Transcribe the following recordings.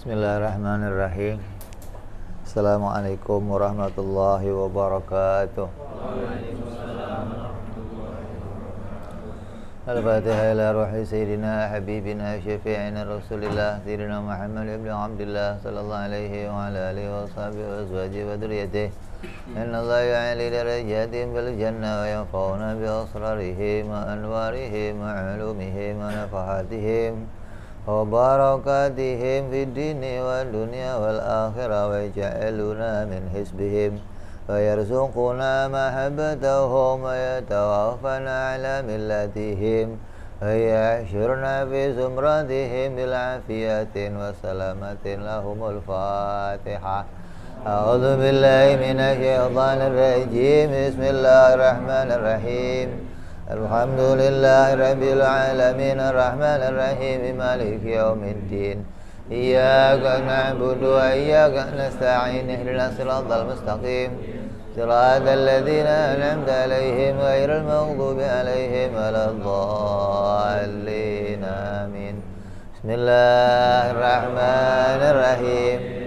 Bismillahirrahmanirrahim. Assalamualaikum warahmatullahi wabarakatuh. Al-Fatihah ila ruhi Sayyidina Habibina Syafi'ina Rasulillah Sayyidina Muhammad ibn Abdullah Sallallahu alaihi wa ala alihi wa sahbihi wa azwajihi wa dhurriyyatihi. Inna Allah ya'ali darajatihim bil jannah wa yanfa'una bi asrarihim wa anwarihim wa ulumihim wa nafahatihim wa barakatihim fid dini wal dunya wal akhirah wa yaj'aluna min hisbihim wa yarzuquna mahabbatahum wa yatawaffana ala millatihim wa yahsyurna fi zumratihim bil afiyatin wa salamatin lahumul Fatihah. A'udzu billahi minasy syaithanir rajim. Bismillahirrahmanirrahim. Alhamdulillahi rabbil alamin arrahmanir rahim maliki yaumiddin. Iyyaka na'budu wa iyyaka nasta'in ihdinas siratal mustaqim siratal ladzina an'amta 'alaihim ghairil maghdubi 'alaihim waladdallin. Amin. Bismillahirrahmanirrahim.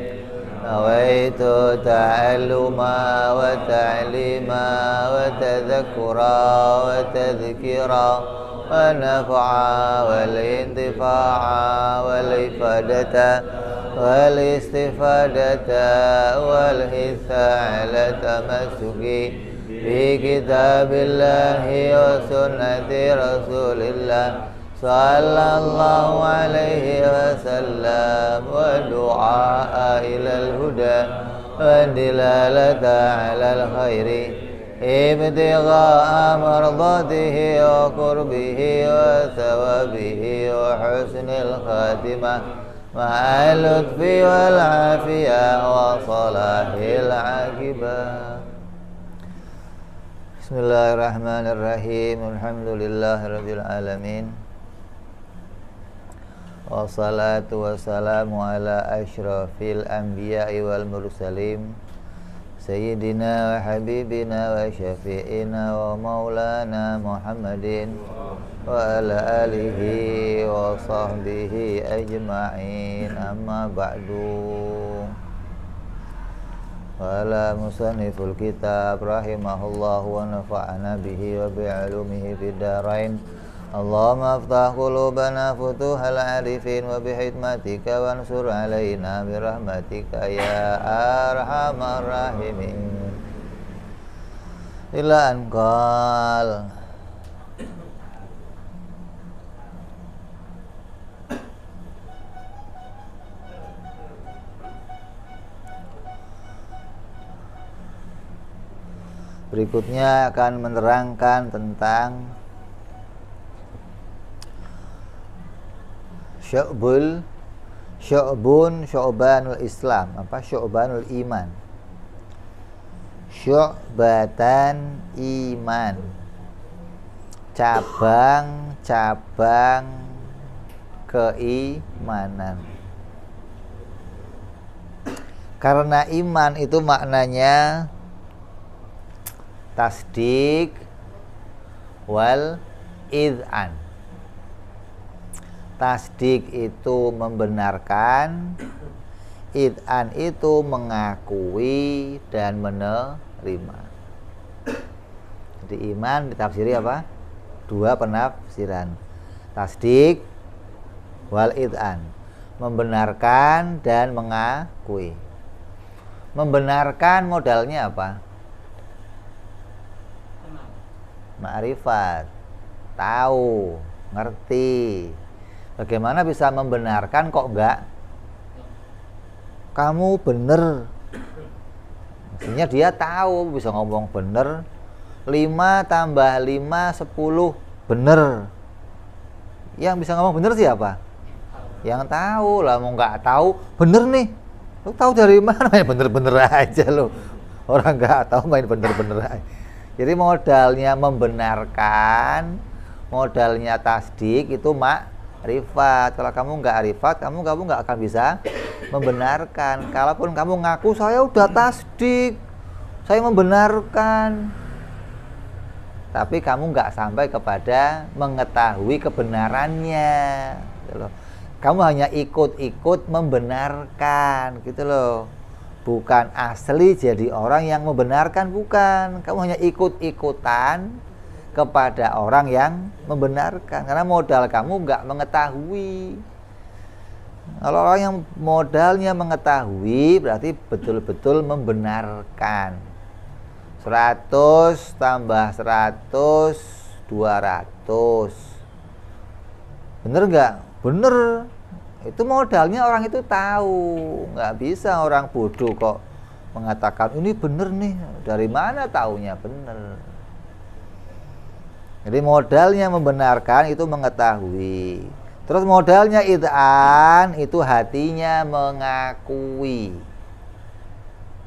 Nawaitu ta'alluma wa ta'lima wa tadhakkura wa tadhkira wa naf'a wal intifa'a wal ifadata wal istifadata wal hitha ala tamassuki bi kitabillahi wa sunnati rasulillah sallallahu alaihi wasallam wa du'a ilal huda wa dilalata alal khairi ibtigha'a mardatihi wa qurbihi wa thawabihi wa husnil khatimah ma'al lutfi wal afiyah wa salahil aqibah. Bismillahirrahmanirrahim. Alhamdulillahirabbil alamin. Wassalatu wassalamu ala asyrafil anbiya'i wal mursalin Sayyidina wa habibina wa syafi'ina wa maulana Muhammadin wa ala alihi wa sahbihi ajma'in. Amma ba'du. Wa ala musanniful kitab rahimahullahu wa nafa'ana bihi wa bi'alumihi fid darain. Allahumma aftah qulubana futuhal arifin wa bihikmatika wansur alaina birahmatika ya arhamar rahimin. Ila anqal berikutnya akan menerangkan tentang syu'banul Islam. Apa syu'banul iman? Syu'batan iman, cabang-cabang keimanan. Karena iman itu maknanya tasdik wal id'an. Tasdik itu membenarkan, id'an itu mengakui dan menerima. Jadi iman ditafsiri apa? Dua penafsiran. Tasdik wal id'an, membenarkan dan mengakui. Membenarkan modalnya apa? Ma'rifat, tahu, ngerti. Bagaimana bisa membenarkan kok enggak? Kamu bener. Maksudnya dia tahu, bisa ngomong bener. 5 tambah 5 10 bener. Yang bisa ngomong bener siapa? Yang tahu lah. Mau enggak tahu bener nih. Lu tahu dari mana? Main bener-bener aja lo. Orang enggak tahu main bener-bener aja. Jadi modalnya membenarkan, modalnya tasdik itu rifat. Kalau kamu nggak rifat, kamu nggak akan bisa membenarkan. Kalaupun kamu ngaku saya udah tasdik, saya membenarkan, tapi kamu nggak sampai kepada mengetahui kebenarannya. Kamu hanya ikut-ikut membenarkan gitu loh. Bukan asli jadi orang yang membenarkan, bukan. Kamu hanya ikut-ikutan kepada orang yang membenarkan. Karena modal kamu nggak mengetahui. Kalau orang yang modalnya mengetahui, berarti betul-betul membenarkan. 100 tambah 100, 200. Bener nggak? Bener. Itu modalnya orang itu tahu. Nggak bisa orang bodoh kok mengatakan ini bener nih. Dari mana taunya bener? Jadi modalnya membenarkan itu mengetahui. Terus modalnya id'an itu hatinya mengakui.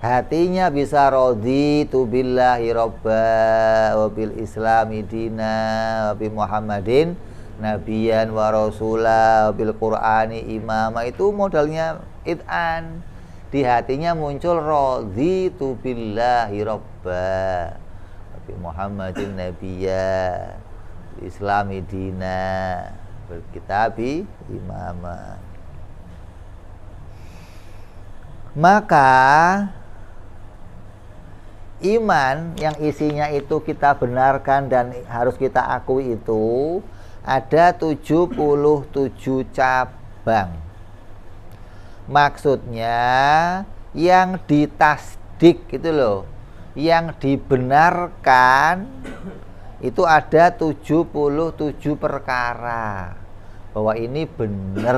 Hatinya bisa raditu billahi robba wa bil islami dina wa bi Muhammadin nabiyan wa rasula bil qur'ani imama. Itu modalnya id'an. Di hatinya muncul raditu billahi robba wa bi Muhammadin nabiyya islami dina bil kitabi imama. Maka iman yang isinya itu kita benarkan dan harus kita akui itu ada 77 cabang. Maksudnya yang ditasdik gitu loh, yang dibenarkan itu ada 77 perkara bahwa ini benar.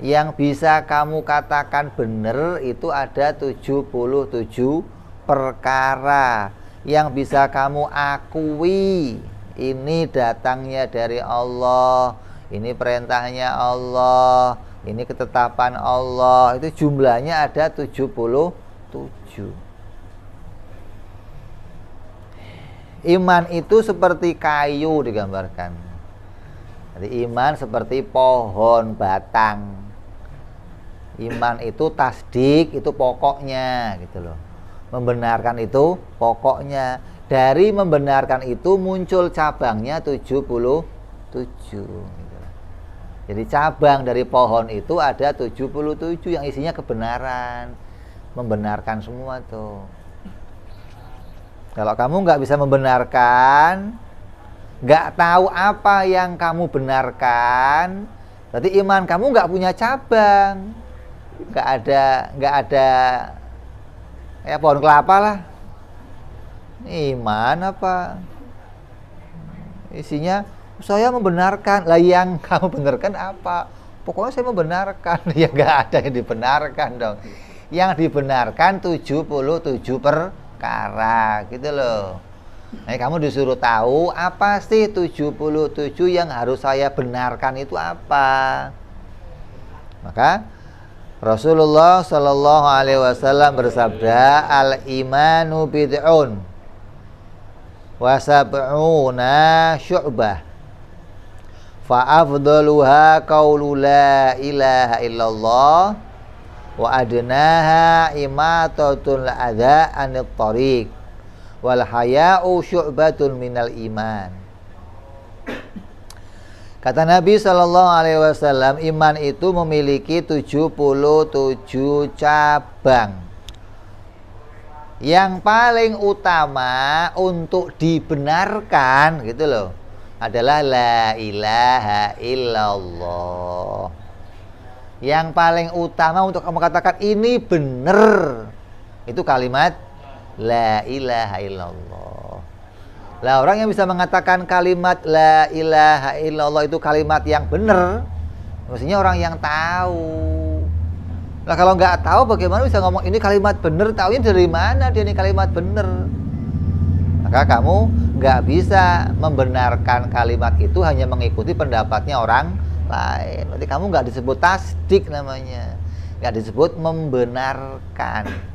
Yang bisa kamu katakan benar itu ada 77 perkara. Yang bisa kamu akui ini datangnya dari Allah, ini perintahnya Allah, ini ketetapan Allah. Itu jumlahnya ada 77. Iman itu seperti kayu digambarkan. Jadi iman seperti pohon batang. Iman itu tasdik, itu pokoknya gitu loh. Membenarkan itu pokoknya. Dari membenarkan itu muncul cabangnya 77 gitu. Jadi cabang dari pohon itu ada 77 yang isinya kebenaran. Membenarkan semua tuh. Kalau kamu nggak bisa membenarkan, nggak tahu apa yang kamu benarkan, berarti iman kamu nggak punya cabang. Nggak ada ya pohon kelapa lah. Iman apa? Isinya saya membenarkan. Lah yang kamu benarkan apa? Pokoknya saya membenarkan. Ya nggak ada yang dibenarkan dong. Yang dibenarkan 77 perkara gitu loh. Nah, kamu disuruh tahu apa sih 77 yang harus saya benarkan itu apa? Maka Rasulullah Shallallahu Alaihi Wasallam bersabda, al-imanu bid'un wa sab'una syu'bah fa afdaluha qaulu la ilaha illallah wa adnaha imatatul adza anit thariq wal haya'u syu'batun minal iman. Kata Nabi Shallallahu Alaihi Wasallam, iman itu memiliki 77 cabang. Yang paling utama untuk dibenarkan gitu loh adalah la ilaha illallah. Yang paling utama untuk kamu katakan ini benar itu kalimat la ilaha illallah. Lah orang yang bisa mengatakan kalimat la ilaha illallah itu kalimat yang benar, mestinya orang yang tahu. Nah kalau nggak tahu bagaimana bisa ngomong ini kalimat benar? Taunya dari mana dia ini kalimat benar? Maka kamu nggak bisa membenarkan kalimat itu hanya mengikuti pendapatnya orang lain. Berarti kamu nggak disebut tasdik namanya, nggak disebut membenarkan.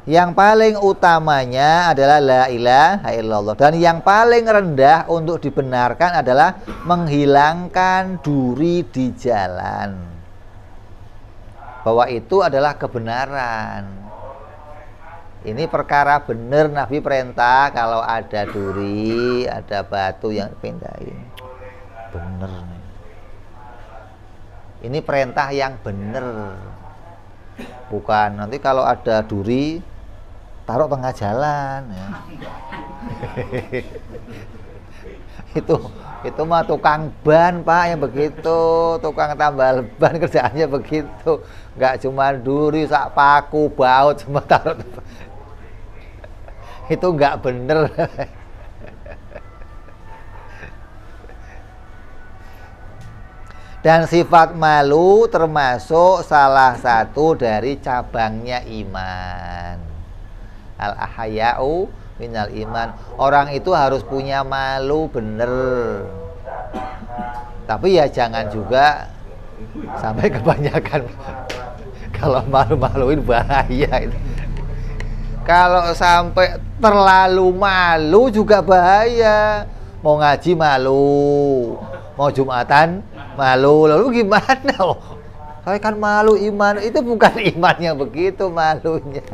Yang paling utamanya adalah la ilaha illallah. Dan yang paling rendah untuk dibenarkan adalah menghilangkan duri di jalan. Bahwa itu adalah kebenaran. Ini perkara bener, Nabi perintah kalau ada duri, ada batu yang pindahin. Bener nih. Ini perintah yang bener. Bukan nanti kalau ada duri taruh tengah jalan ya. itu mah tukang ban Pak yang begitu, tukang tambal ban kerjaannya begitu. Enggak cuma duri, sak paku, baut semua taruh. Itu enggak bener. Dan sifat malu termasuk salah satu dari cabangnya iman. Al-ahaya'u minal iman. Orang itu harus punya malu bener. Tapi ya jangan juga sampai kebanyakan. Kalau malu-maluin bahaya itu. Kalau sampai terlalu malu juga bahaya. Mau ngaji malu, mau Jumatan malu, lalu gimana? Saya kan malu iman, itu bukan iman yang begitu malunya.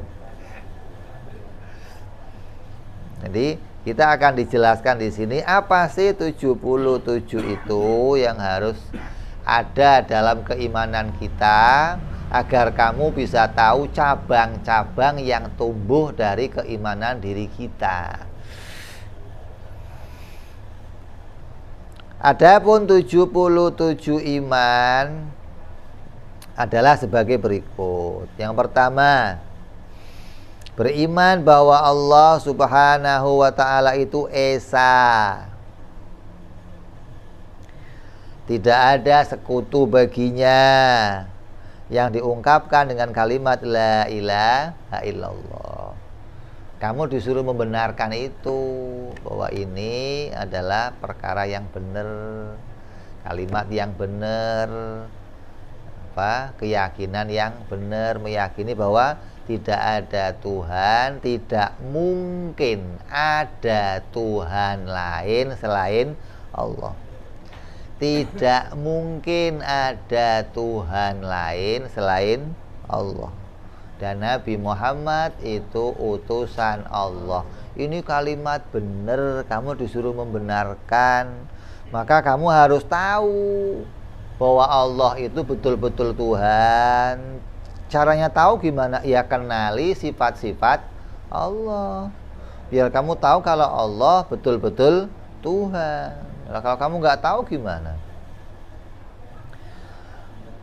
Jadi kita akan dijelaskan di sini apa sih 77 itu yang harus ada dalam keimanan kita agar kamu bisa tahu cabang-cabang yang tumbuh dari keimanan diri kita. Adapun 77 iman adalah sebagai berikut. Yang pertama, beriman bahwa Allah Subhanahu wa ta'ala itu esa. Tidak ada sekutu baginya, yang diungkapkan dengan kalimat la ilaha illallah. Kamu disuruh membenarkan itu, bahwa ini adalah perkara yang benar, kalimat yang benar, keyakinan yang benar, meyakini bahwa tidak ada Tuhan, tidak mungkin ada Tuhan lain selain Allah. Tidak mungkin ada Tuhan lain selain Allah. Dan Nabi Muhammad itu utusan Allah. Ini kalimat benar, kamu disuruh membenarkan. Maka kamu harus tahu bahwa Allah itu betul-betul Tuhan. Caranya tahu gimana? Ya kenali sifat-sifat Allah. Biar kamu tahu kalau Allah betul-betul Tuhan. Nah, kalau kamu nggak tahu gimana?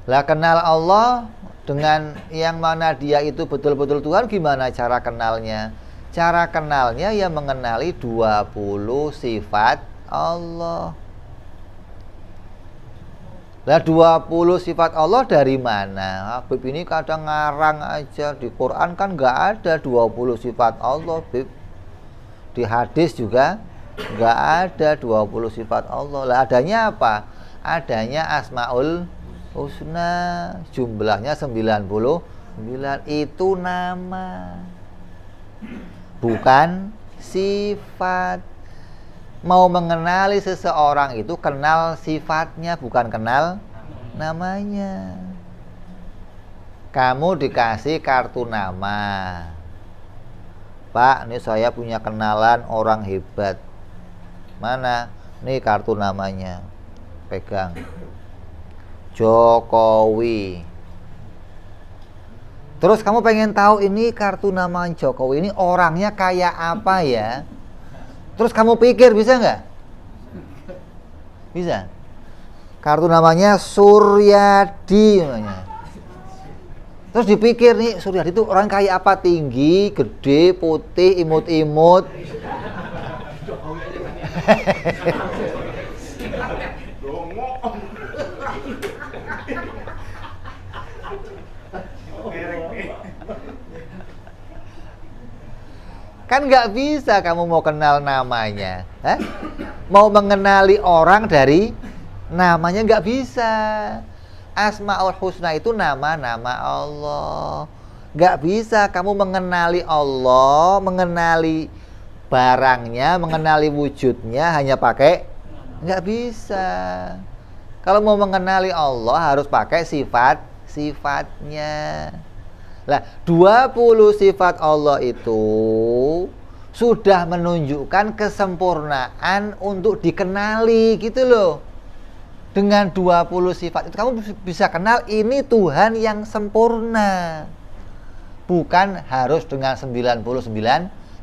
Lah kenal Allah dengan yang mana dia itu betul-betul Tuhan, gimana cara kenalnya? Cara kenalnya ya mengenali 20 sifat Allah. Lah 20 sifat Allah dari mana? Habib ini kadang ngarang aja. Di Quran kan nggak ada 20 sifat Allah, Habib. Di hadis juga nggak ada 20 sifat Allah. Lah adanya apa? Adanya Asmaul Husna, jumlahnya 99. Itu nama, bukan sifat. Mau mengenali seseorang itu kenal sifatnya, bukan kenal namanya. Kamu dikasih kartu nama, Pak, ini saya punya kenalan orang hebat. Mana? Nih kartu namanya, pegang. Jokowi. Terus kamu pengen tahu ini kartu nama Jokowi ini orangnya kayak apa ya? Terus kamu pikir bisa nggak? Bisa. Kartu namanya Suryadi namanya. Terus dipikir nih Suryadi itu orang kayak apa? Tinggi, gede, putih, imut-imut. Kan nggak bisa kamu mau kenal namanya, mau mengenali orang dari namanya nggak bisa. Asmaul Husna itu nama-nama Allah. Nggak bisa kamu mengenali Allah, mengenali barangnya, mengenali wujudnya hanya pakai, nggak bisa. Kalau mau mengenali Allah harus pakai sifat-sifatnya. Lah, 20 sifat Allah itu sudah menunjukkan kesempurnaan untuk dikenali gitu loh. Dengan 20 sifat itu kamu bisa kenal ini Tuhan yang sempurna. Bukan harus dengan 99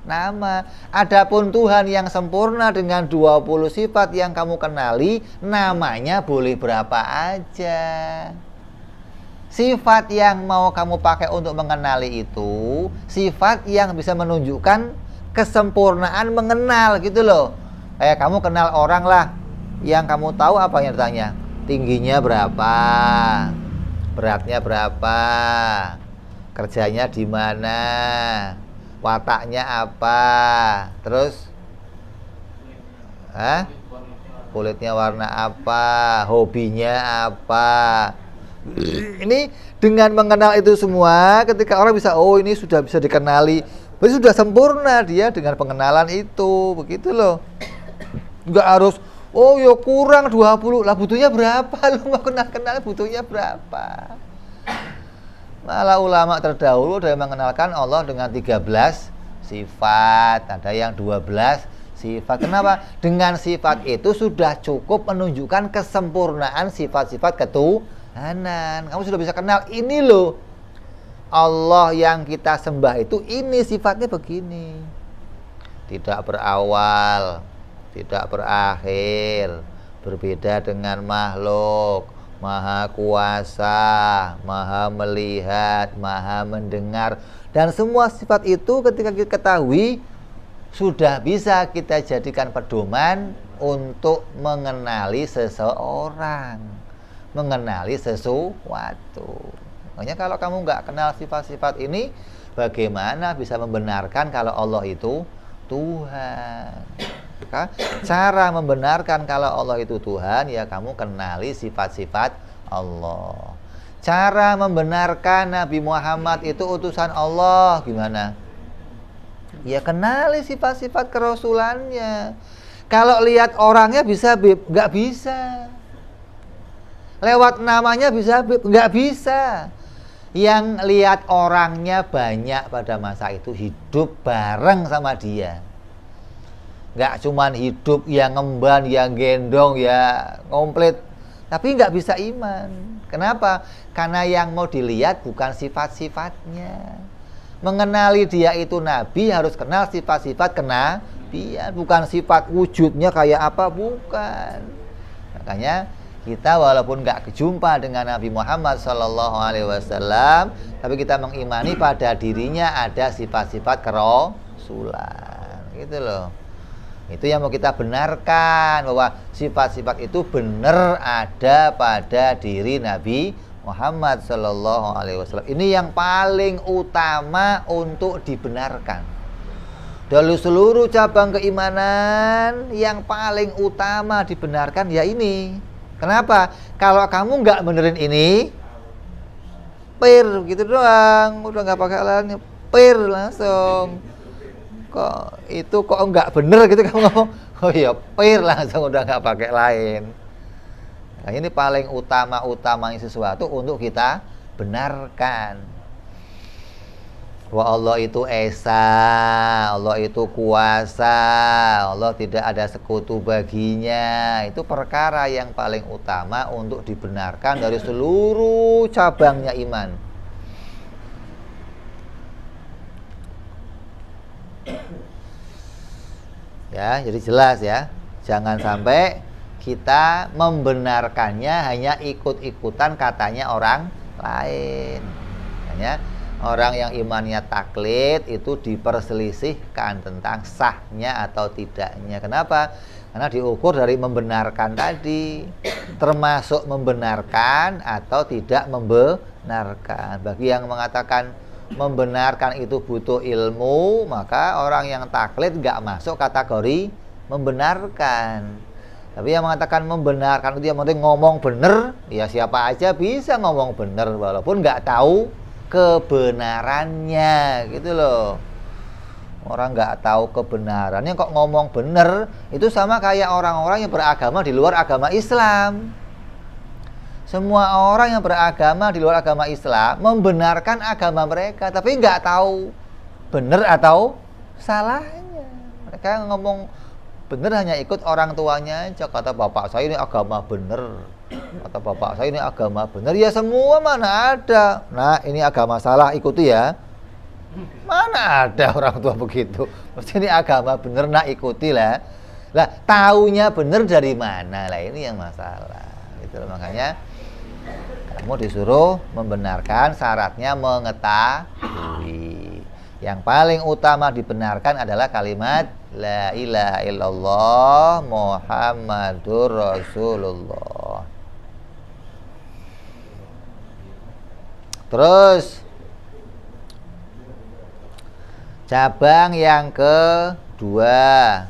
nama. Adapun Tuhan yang sempurna dengan 20 sifat yang kamu kenali, namanya boleh berapa aja. Sifat yang mau kamu pakai untuk mengenali itu sifat yang bisa menunjukkan kesempurnaan mengenal gitu loh. Kayak kamu kenal orang lah, yang kamu tahu apa yang ditanya? Tingginya berapa? Beratnya berapa? Kerjanya di mana? Wataknya apa? Terus kulitnya warna apa? Hobinya apa? Ini dengan mengenal itu semua, ketika orang bisa, oh ini sudah bisa dikenali, berarti sudah sempurna dia dengan pengenalan itu, begitu loh. Enggak harus, oh ya kurang 20, lah butuhnya berapa? Lu mau kenal butuhnya berapa? Malah ulama terdahulu ada yang mengenalkan Allah dengan 13 sifat, ada yang 12 sifat. Kenapa? Dengan sifat itu sudah cukup menunjukkan kesempurnaan sifat-sifat ketuhanan. Kamu sudah bisa kenal, ini loh Allah yang kita sembah itu, ini sifatnya begini. Tidak berawal, tidak berakhir, berbeda dengan makhluk, Maha kuasa, Maha melihat, Maha mendengar. Dan semua sifat itu ketika kita ketahui, sudah bisa kita jadikan pedoman untuk mengenali seseorang, mengenali sesuatu. Makanya kalau kamu nggak kenal sifat-sifat ini, bagaimana bisa membenarkan kalau Allah itu Tuhan? Maka cara membenarkan kalau Allah itu Tuhan, ya kamu kenali sifat-sifat Allah. Cara membenarkan Nabi Muhammad itu utusan Allah gimana? Ya kenali sifat-sifat kerasulannya. Kalau lihat orangnya bisa nggak bisa. Lewat namanya bisa nggak bisa. Yang lihat orangnya banyak pada masa itu hidup bareng sama dia. Nggak cuman hidup yang ngemban, yang gendong, ya komplit, tapi nggak bisa iman. Kenapa? Karena yang mau dilihat bukan sifat-sifatnya. Mengenali dia itu Nabi harus kenal sifat-sifat kenabian, bukan sifat wujudnya kayak apa, bukan. Makanya kita walaupun nggak kejumpa dengan Nabi Muhammad SAW, tapi kita mengimani pada dirinya ada sifat-sifat kerasulan, gitu loh. Itu yang mau kita benarkan, bahwa sifat-sifat itu benar ada pada diri Nabi Muhammad SAW. Ini yang paling utama untuk dibenarkan. Dari seluruh cabang keimanan, yang paling utama dibenarkan ya ini. Kenapa? Kalau kamu nggak benerin ini, gitu doang, udah nggak pakai lain, langsung. Kok itu kok nggak bener gitu kamu ngomong, oh iya langsung udah nggak pakai lain. Nah, ini paling utamanya sesuatu untuk kita benarkan. Bahwa Allah itu esa, Allah itu kuasa, Allah tidak ada sekutu baginya. Itu perkara yang paling utama untuk dibenarkan dari seluruh cabangnya iman. Ya, jadi jelas ya. Jangan sampai kita membenarkannya hanya ikut-ikutan katanya orang lain. Hanya orang yang imannya taklid itu diperselisihkan tentang sahnya atau tidaknya. Kenapa? Karena diukur dari membenarkan tadi, termasuk membenarkan atau tidak membenarkan. Bagi yang mengatakan membenarkan itu butuh ilmu, maka orang yang taklid nggak masuk kategori membenarkan. Tapi yang mengatakan membenarkan itu yang penting ngomong bener, ya siapa aja bisa ngomong bener walaupun nggak tahu kebenarannya, gitu loh. Orang nggak tahu kebenarannya kok ngomong bener, itu sama kayak orang-orang yang beragama di luar agama Islam. Semua orang yang beragama di luar agama Islam membenarkan agama mereka, tapi nggak tahu benar atau salahnya. Mereka ngomong benar hanya ikut orang tuanya aja. Kata bapak saya ini agama benar, kata bapak saya ini agama benar. Ya semua mana ada. Nah ini agama salah, ikuti ya. Mana ada orang tua begitu. Mesti ini agama benar, nak ikuti lah. Lah taunya benar dari mana lah, ini yang masalah. Itu makanya kamu disuruh membenarkan, syaratnya mengetahui. Yang paling utama dibenarkan adalah kalimat la ilaha illallah Muhammadur Rasulullah. Terus cabang yang kedua,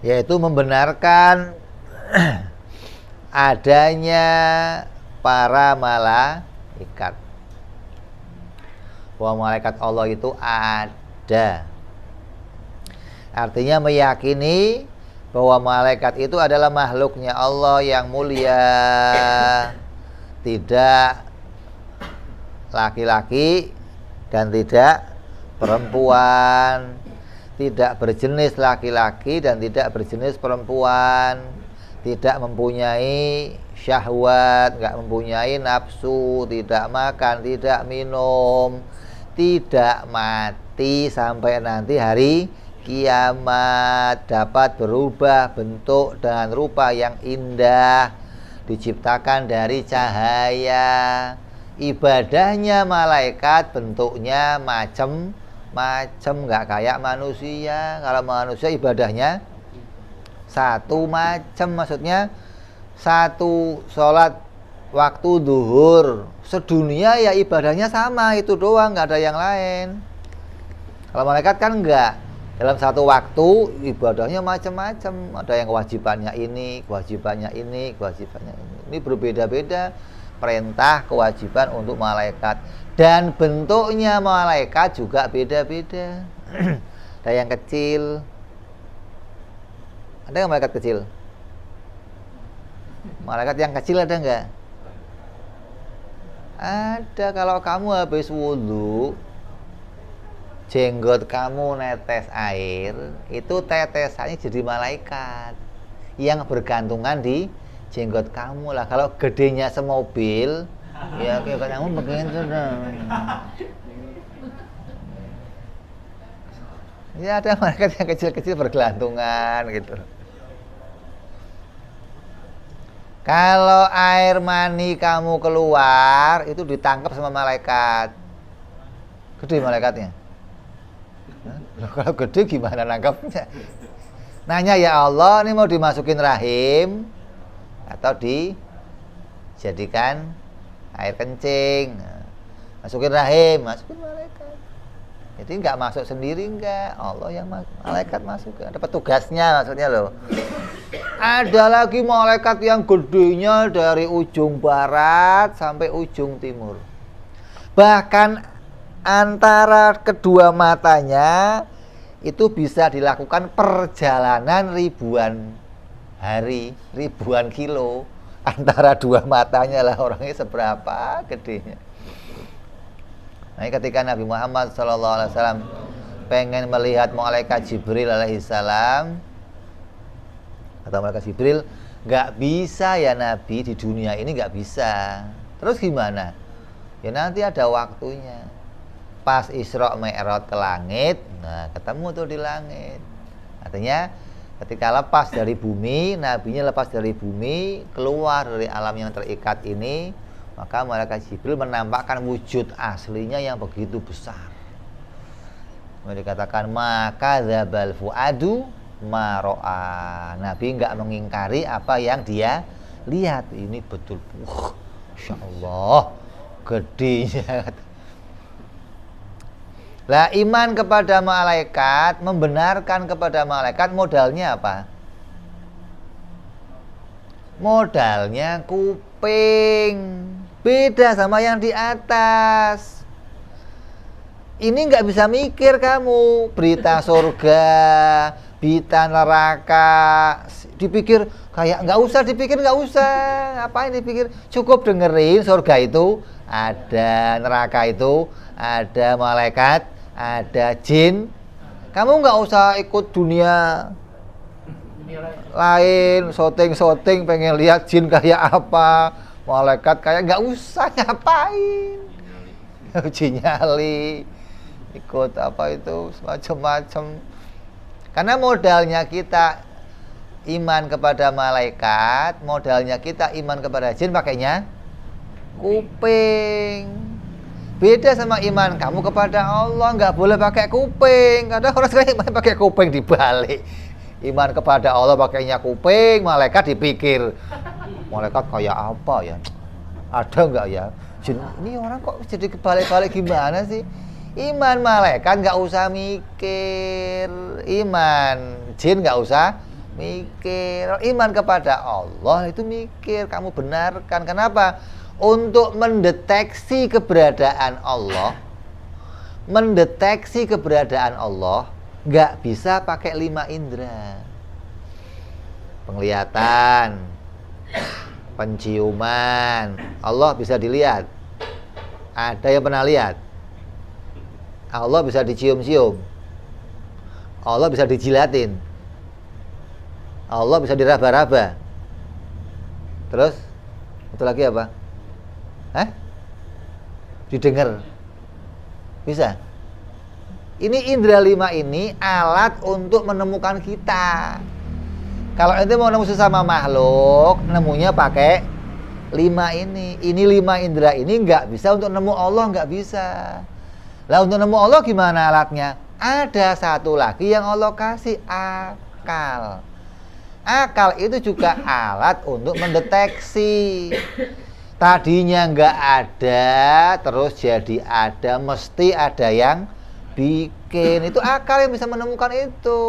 yaitu membenarkan adanya para malaikat. Bahwa malaikat Allah itu ada. Artinya meyakini bahwa malaikat itu adalah makhluknya Allah yang mulia, tidak laki-laki dan tidak perempuan, tidak berjenis laki-laki dan tidak berjenis perempuan, tidak mempunyai syahwat, nggak mempunyai nafsu, tidak makan, tidak minum, tidak mati sampai nanti hari kiamat, dapat berubah bentuk dan rupa yang indah, diciptakan dari cahaya. Ibadahnya malaikat bentuknya macam-macam, nggak kayak manusia. Kalau manusia ibadahnya satu macam, maksudnya satu sholat waktu duhur sedunia ya ibadahnya sama itu doang, nggak ada yang lain. Kalau malaikat kan enggak, dalam satu waktu ibadahnya macam-macam, ada yang kewajibannya ini, kewajibannya ini, kewajibannya ini. Ini berbeda-beda perintah kewajiban untuk malaikat, dan bentuknya malaikat juga beda-beda. Ada yang kecil, ada yang malaikat kecil? Malaikat yang kecil ada enggak? Ada. Kalau kamu habis wudhu, jenggot kamu netes air, itu tetesannya jadi malaikat yang bergantungan di jenggot kamu lah. Kalau gedenya semobil, ya kayak kamu begitu dong. Ya ada malaikat yang kecil-kecil bergelantungan gitu. Kalau air mani kamu keluar, itu ditangkap sama malaikat. Gede malaikatnya. Loh, kalau gede gimana nangkapnya? Nanya, ya Allah, ini mau dimasukin rahim atau dijadikan air kencing? Masukin rahim, masukin malaikat. Jadi nggak masuk sendiri, enggak. Allah yang malaikat masuk. Ada petugasnya maksudnya loh. Ada lagi malaikat yang gedenya dari ujung barat sampai ujung timur. Bahkan antara kedua matanya itu bisa dilakukan perjalanan ribuan hari, ribuan kilo. Antara dua matanya lah, orangnya seberapa gedenya. Nah, ketika Nabi Muhammad SAW pengen melihat malaikat Jibril alaihissalam, kata malaikat Jibril, nggak bisa ya Nabi, di dunia ini nggak bisa. Terus gimana? Ya nanti ada waktunya. Pas Isra Mi'raj ke langit, nah ketemu tuh di langit. Artinya ketika lepas dari bumi, nabinya lepas dari bumi, keluar dari alam yang terikat ini, maka malaikat Jibril menampakkan wujud aslinya yang begitu besar. Mereka dikatakan maka dzabal fuadu maro'a. Nabi enggak mengingkari apa yang dia lihat. Ini betul, Masya Allah, gedenya. Lah iman kepada malaikat, membenarkan kepada malaikat, modalnya apa? Modalnya kuping. Beda sama yang di atas. Ini nggak bisa mikir kamu. Berita surga, berita neraka, dipikir kayak nggak usah dipikir, nggak usah. Ngapain dipikir? Cukup dengerin surga itu ada, neraka itu ada, malaikat, ada jin. Kamu nggak usah ikut dunia lain, syuting pengen lihat jin kayak apa, malaikat kayak, nggak usah, ngapain? Uji nyali, ikut apa itu macam-macam. Karena modalnya kita iman kepada malaikat, modalnya kita iman kepada jin pakainya kuping. Beda sama iman kamu kepada Allah, nggak boleh pakai kuping. Kadang orang sekarang iman pakai kuping dibalik. Iman kepada Allah pakainya kuping, malaikat dipikir malaikat kayak apa ya? Ada nggak ya? Jin, ini orang kok jadi kebalik-balik gimana sih? Iman malaikat nggak usah mikir, iman jin nggak usah mikir. Iman kepada Allah itu mikir, kamu benarkan. Kenapa? Untuk mendeteksi keberadaan Allah, nggak bisa pakai 5 indera. Penglihatan, penciuman, Allah bisa dilihat. Ada yang pernah lihat? Allah bisa dicium-cium, Allah bisa dijilatin, Allah bisa diraba-raba. Terus itu lagi apa? Didengar. Bisa. Ini indera 5 ini alat untuk menemukan kita. Kalau ente mau nemu sesama makhluk, nemunya pakai 5 ini. Ini 5 indera ini nggak bisa untuk nemu Allah, nggak bisa. Lah untuk nemu Allah gimana alatnya? Ada satu lagi yang Allah kasih, akal. Akal itu juga alat untuk mendeteksi. Tadinya nggak ada, terus jadi ada, mesti ada yang bikin. Itu akal yang bisa menemukan itu.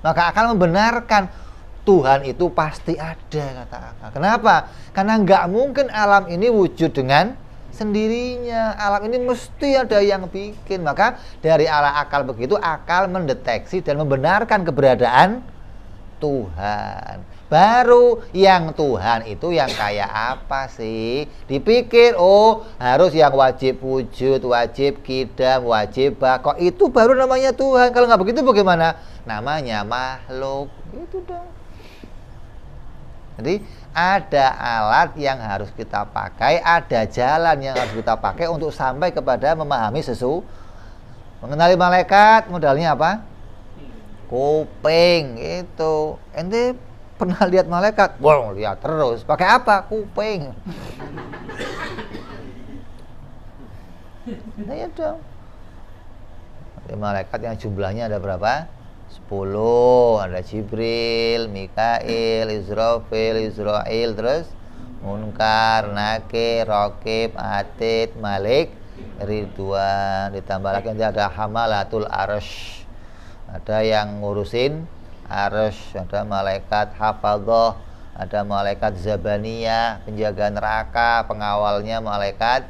Maka akal membenarkan Tuhan itu pasti ada, kata akal. Kenapa? Karena nggak mungkin alam ini wujud dengan sendirinya. Alam ini mesti ada yang bikin. Maka dari ala akal begitu, akal mendeteksi dan membenarkan keberadaan Tuhan. Baru yang Tuhan itu yang kayak apa sih? Dipikir, oh harus yang wajib wujud, wajib kidam, wajib bako. Itu baru namanya Tuhan. Kalau nggak begitu bagaimana? Namanya makhluk. Itu dong. Jadi ada alat yang harus kita pakai, ada jalan yang harus kita pakai untuk sampai kepada memahami sesuatu. Mengenali malaikat, modalnya apa? Kuping. Itu. Ente pernah lihat malaikat? Wow, lihat terus. Pakai apa? Kuping. Nah ya dong. Malaikat yang jumlahnya ada berapa? 10. Ada Jibril, Mikail, Israfil, Israil, terus Munkar, Nakir, Raqib, Atid, Malik, Ridwan. Ditambah lagi nanti ada Hamalatul Arsy. Ada yang ngurusin Arsy, ada malaikat hafadhah, ada malaikat zabaniyah, penjaga neraka, pengawalnya malaikat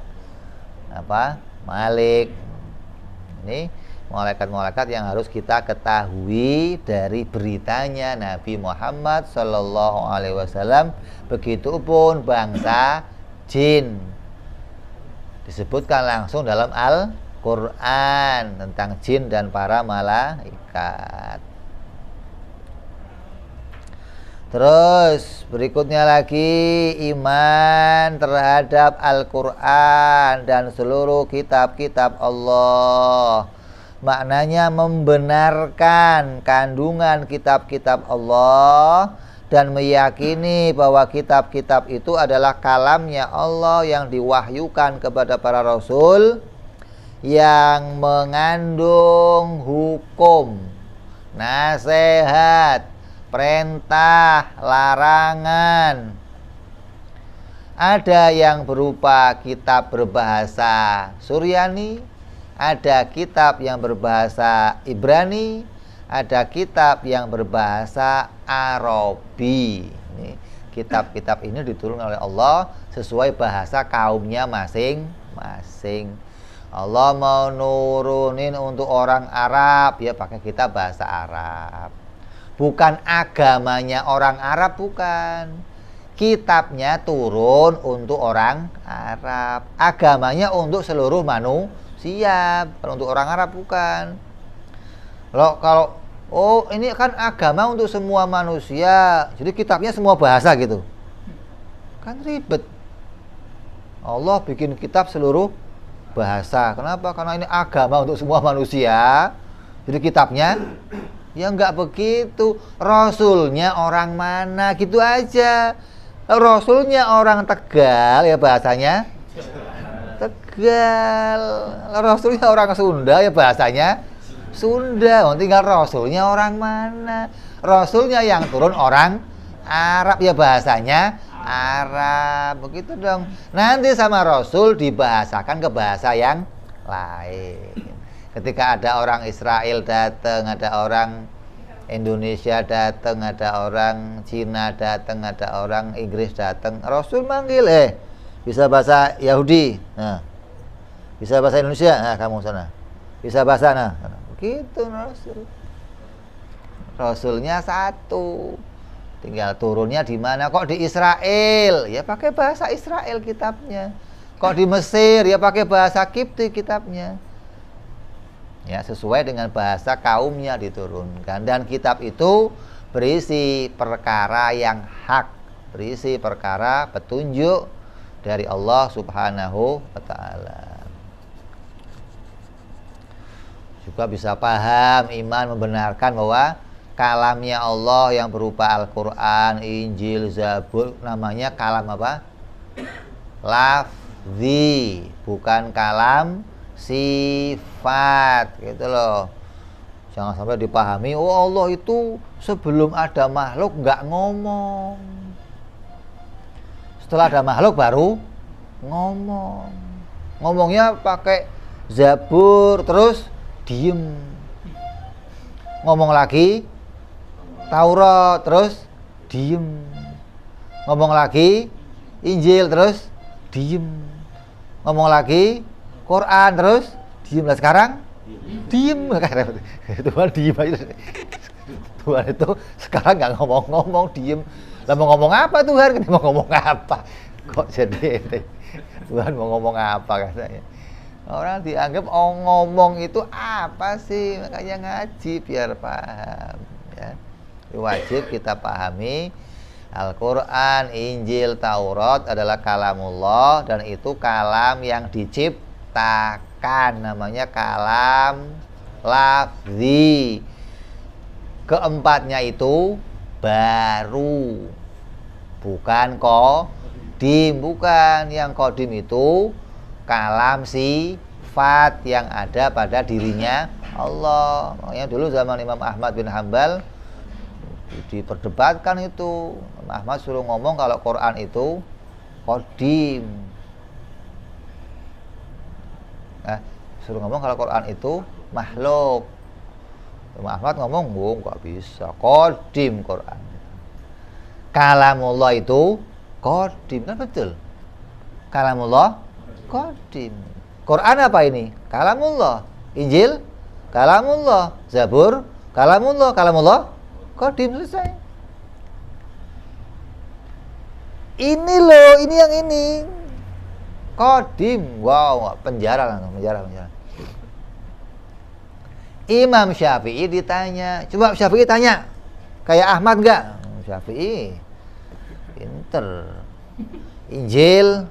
apa? Malik. Ini malaikat-malaikat yang harus kita ketahui dari beritanya Nabi Muhammad Sallallahu Alaihi Wasallam. Begitupun bangsa jin disebutkan langsung dalam Al-Quran tentang jin dan para malaikat. Terus berikutnya lagi iman terhadap Al-Quran dan seluruh kitab-kitab Allah. Maknanya membenarkan kandungan kitab-kitab Allah dan meyakini bahwa kitab-kitab itu adalah kalamnya Allah yang diwahyukan kepada para rasul, yang mengandung hukum, nasihat, perintah, larangan. Ada yang berupa kitab berbahasa Suryani, ada kitab yang berbahasa Ibrani, ada kitab yang berbahasa Arabi. Ini kitab-kitab ini diturunkan oleh Allah sesuai bahasa kaumnya masing-masing. Allah mau nurunin untuk orang Arab, ya pakai kitab bahasa Arab. Bukan agamanya orang Arab, bukan. Kitabnya turun untuk orang Arab. Agamanya untuk seluruh manusia, bukan untuk orang Arab, bukan. Kalau ini kan agama untuk semua manusia, jadi kitabnya semua bahasa gitu, kan ribet. Allah bikin kitab seluruh bahasa. Kenapa? Karena ini agama untuk semua manusia, jadi kitabnya ya nggak begitu. Rasulnya orang mana, gitu aja. Rasulnya orang Tegal, ya bahasanya Tegal. Rasulnya orang Sunda, ya bahasanya Sunda. Tinggal Rasulnya orang mana. Rasulnya yang turun orang Arab, ya bahasanya Arab. Begitu dong. Nanti sama Rasul dibahasakan ke bahasa yang lain. Ketika ada orang Israel datang, ada orang Indonesia datang, ada orang Cina datang, ada orang Inggris datang, Rasul manggil, bisa bahasa Yahudi, nah, bisa bahasa Indonesia, nah kamu sana, bisa bahasa begitu. Rasulnya satu, tinggal turunnya di mana. Kok di Israel, ya pakai bahasa Israel kitabnya. Kok di Mesir, ya pakai bahasa Kipti kitabnya. Ya, sesuai dengan bahasa kaumnya diturunkan. Dan kitab itu berisi perkara yang hak, berisi perkara petunjuk dari Allah Subhanahu wa ta'ala. Juga bisa paham, iman, membenarkan bahwa kalamnya Allah yang berupa Al-Quran, Injil, Zabur, namanya kalam apa? Lafzi, bukan kalam sifat, gitu loh. Jangan sampai dipahami, oh Allah itu sebelum ada makhluk nggak ngomong, setelah ada makhluk baru ngomong. Ngomongnya pakai Zabur, terus diem. Ngomong lagi Taurat, terus diem. Ngomong lagi Injil, terus diem. Ngomong lagi Quran, terus diem. Lah sekarang diem. Tuhan diem aja. Tuhan itu sekarang nggak ngomong-ngomong, diem. Lah mau ngomong apa Tuhan? Mau ngomong apa? Kok jadi Tuhan mau ngomong apa katanya? Orang dianggap ngomong itu apa sih? Makanya ngaji biar paham, ya. Wajib kita pahami Al-Quran, Injil, Taurat adalah kalamullah, dan itu kalam yang diciptakan, namanya kalam lafzi. Keempatnya itu baru, bukan qadim, bukan. Yang qadim itu kalam sifat yang ada pada dirinya Allah. Makanya dulu zaman Imam Ahmad bin Hanbal diperdebatkan itu. Imam Ahmad suruh ngomong kalau Quran itu qadim. Suruh ngomong kalau Quran itu makhluk. Imam Ahmad ngomong, nggak bisa, qadim Quran. Kalamullah itu qadim, kan betul. Kalamullah qadim. Quran apa ini? Kalamullah. Injil kalamullah. Zabur kalamullah. Kalamullah qadim, selesai. Ini loh, ini yang ini qadim. Wow, penjara. Imam Syafi'i ditanya, coba Syafi'i tanya, kayak Ahmad enggak? Syafi'i pinter. Injil,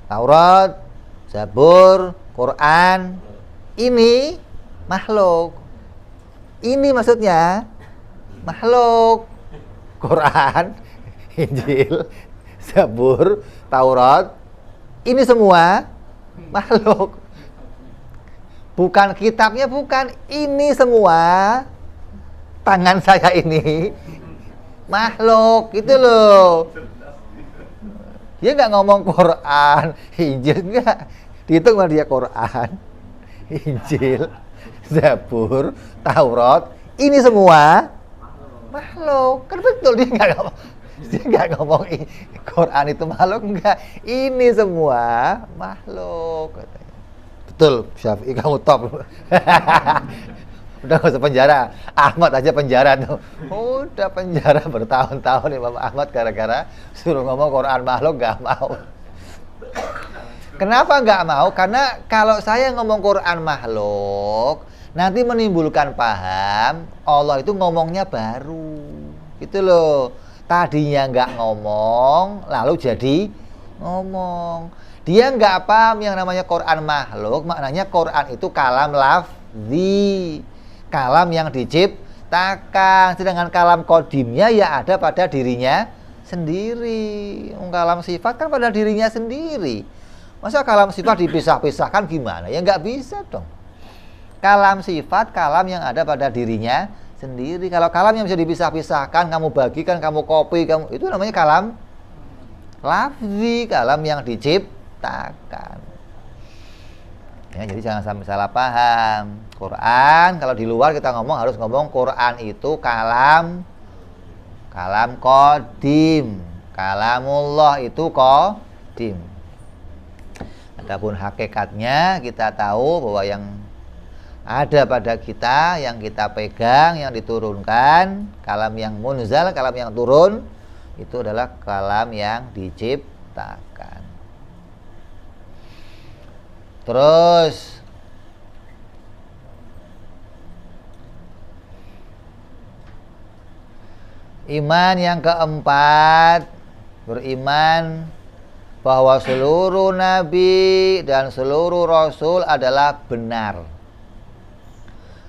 Taurat, Zabur, Quran, ini makhluk. Ini maksudnya makhluk. Quran, Injil, Zabur, Taurat, ini semua makhluk. Bukan kitabnya, bukan. Ini semua tangan saya ini makhluk, gitu loh. Dia nggak ngomong Quran, Injil, nggak. Dihitung sama dia Quran, Injil, Zabur, Taurat, ini semua makhluk. Kan betul, dia nggak ngomong. Dia nggak ngomong Quran itu makhluk, enggak. Ini semua makhluk. Katanya. Betul, Syafi'i kamu top. Udah nggak usah penjara. Ahmad aja penjara tuh. Udah penjara bertahun-tahun Imam Ahmad gara-gara suruh ngomong Quran makhluk nggak mau. Kenapa nggak mau? Karena kalau saya ngomong Quran makhluk, nanti menimbulkan paham Allah itu ngomongnya baru. Gitu loh. Tadinya nggak ngomong, lalu jadi ngomong. Dia nggak paham yang namanya Quran makhluk, maknanya Quran itu kalam lafzi, kalam yang diciptakan. Sedangkan kalam kodimnya ya ada pada dirinya sendiri. Kalam sifat kan pada dirinya sendiri. Masa kalam sifat dipisah-pisahkan gimana? Ya nggak bisa dong. Kalam sifat, kalam yang ada pada dirinya sendiri. Kalau kalam yang bisa dipisah-pisahkan, kamu bagikan, kamu copy, itu namanya kalam lafzi, kalam yang diciptakan. Ya, jadi jangan sampai salah paham. Quran kalau di luar kita ngomong harus ngomong Quran itu kalam qadim. Kalamullah itu qadim. Adapun hakikatnya kita tahu bahwa yang ada pada kita, yang kita pegang, yang diturunkan, kalam yang munzal, kalam yang turun, itu adalah kalam yang diciptakan. Terus iman yang keempat, beriman bahwa seluruh nabi dan seluruh rasul adalah benar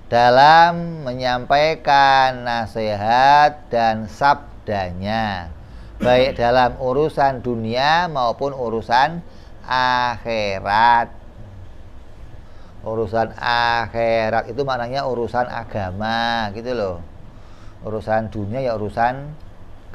dalam menyampaikan nasihat dan sabdanya, baik dalam urusan dunia maupun urusan akhirat. Urusan akhirat itu maknanya urusan agama gitu loh. Urusan dunia ya urusan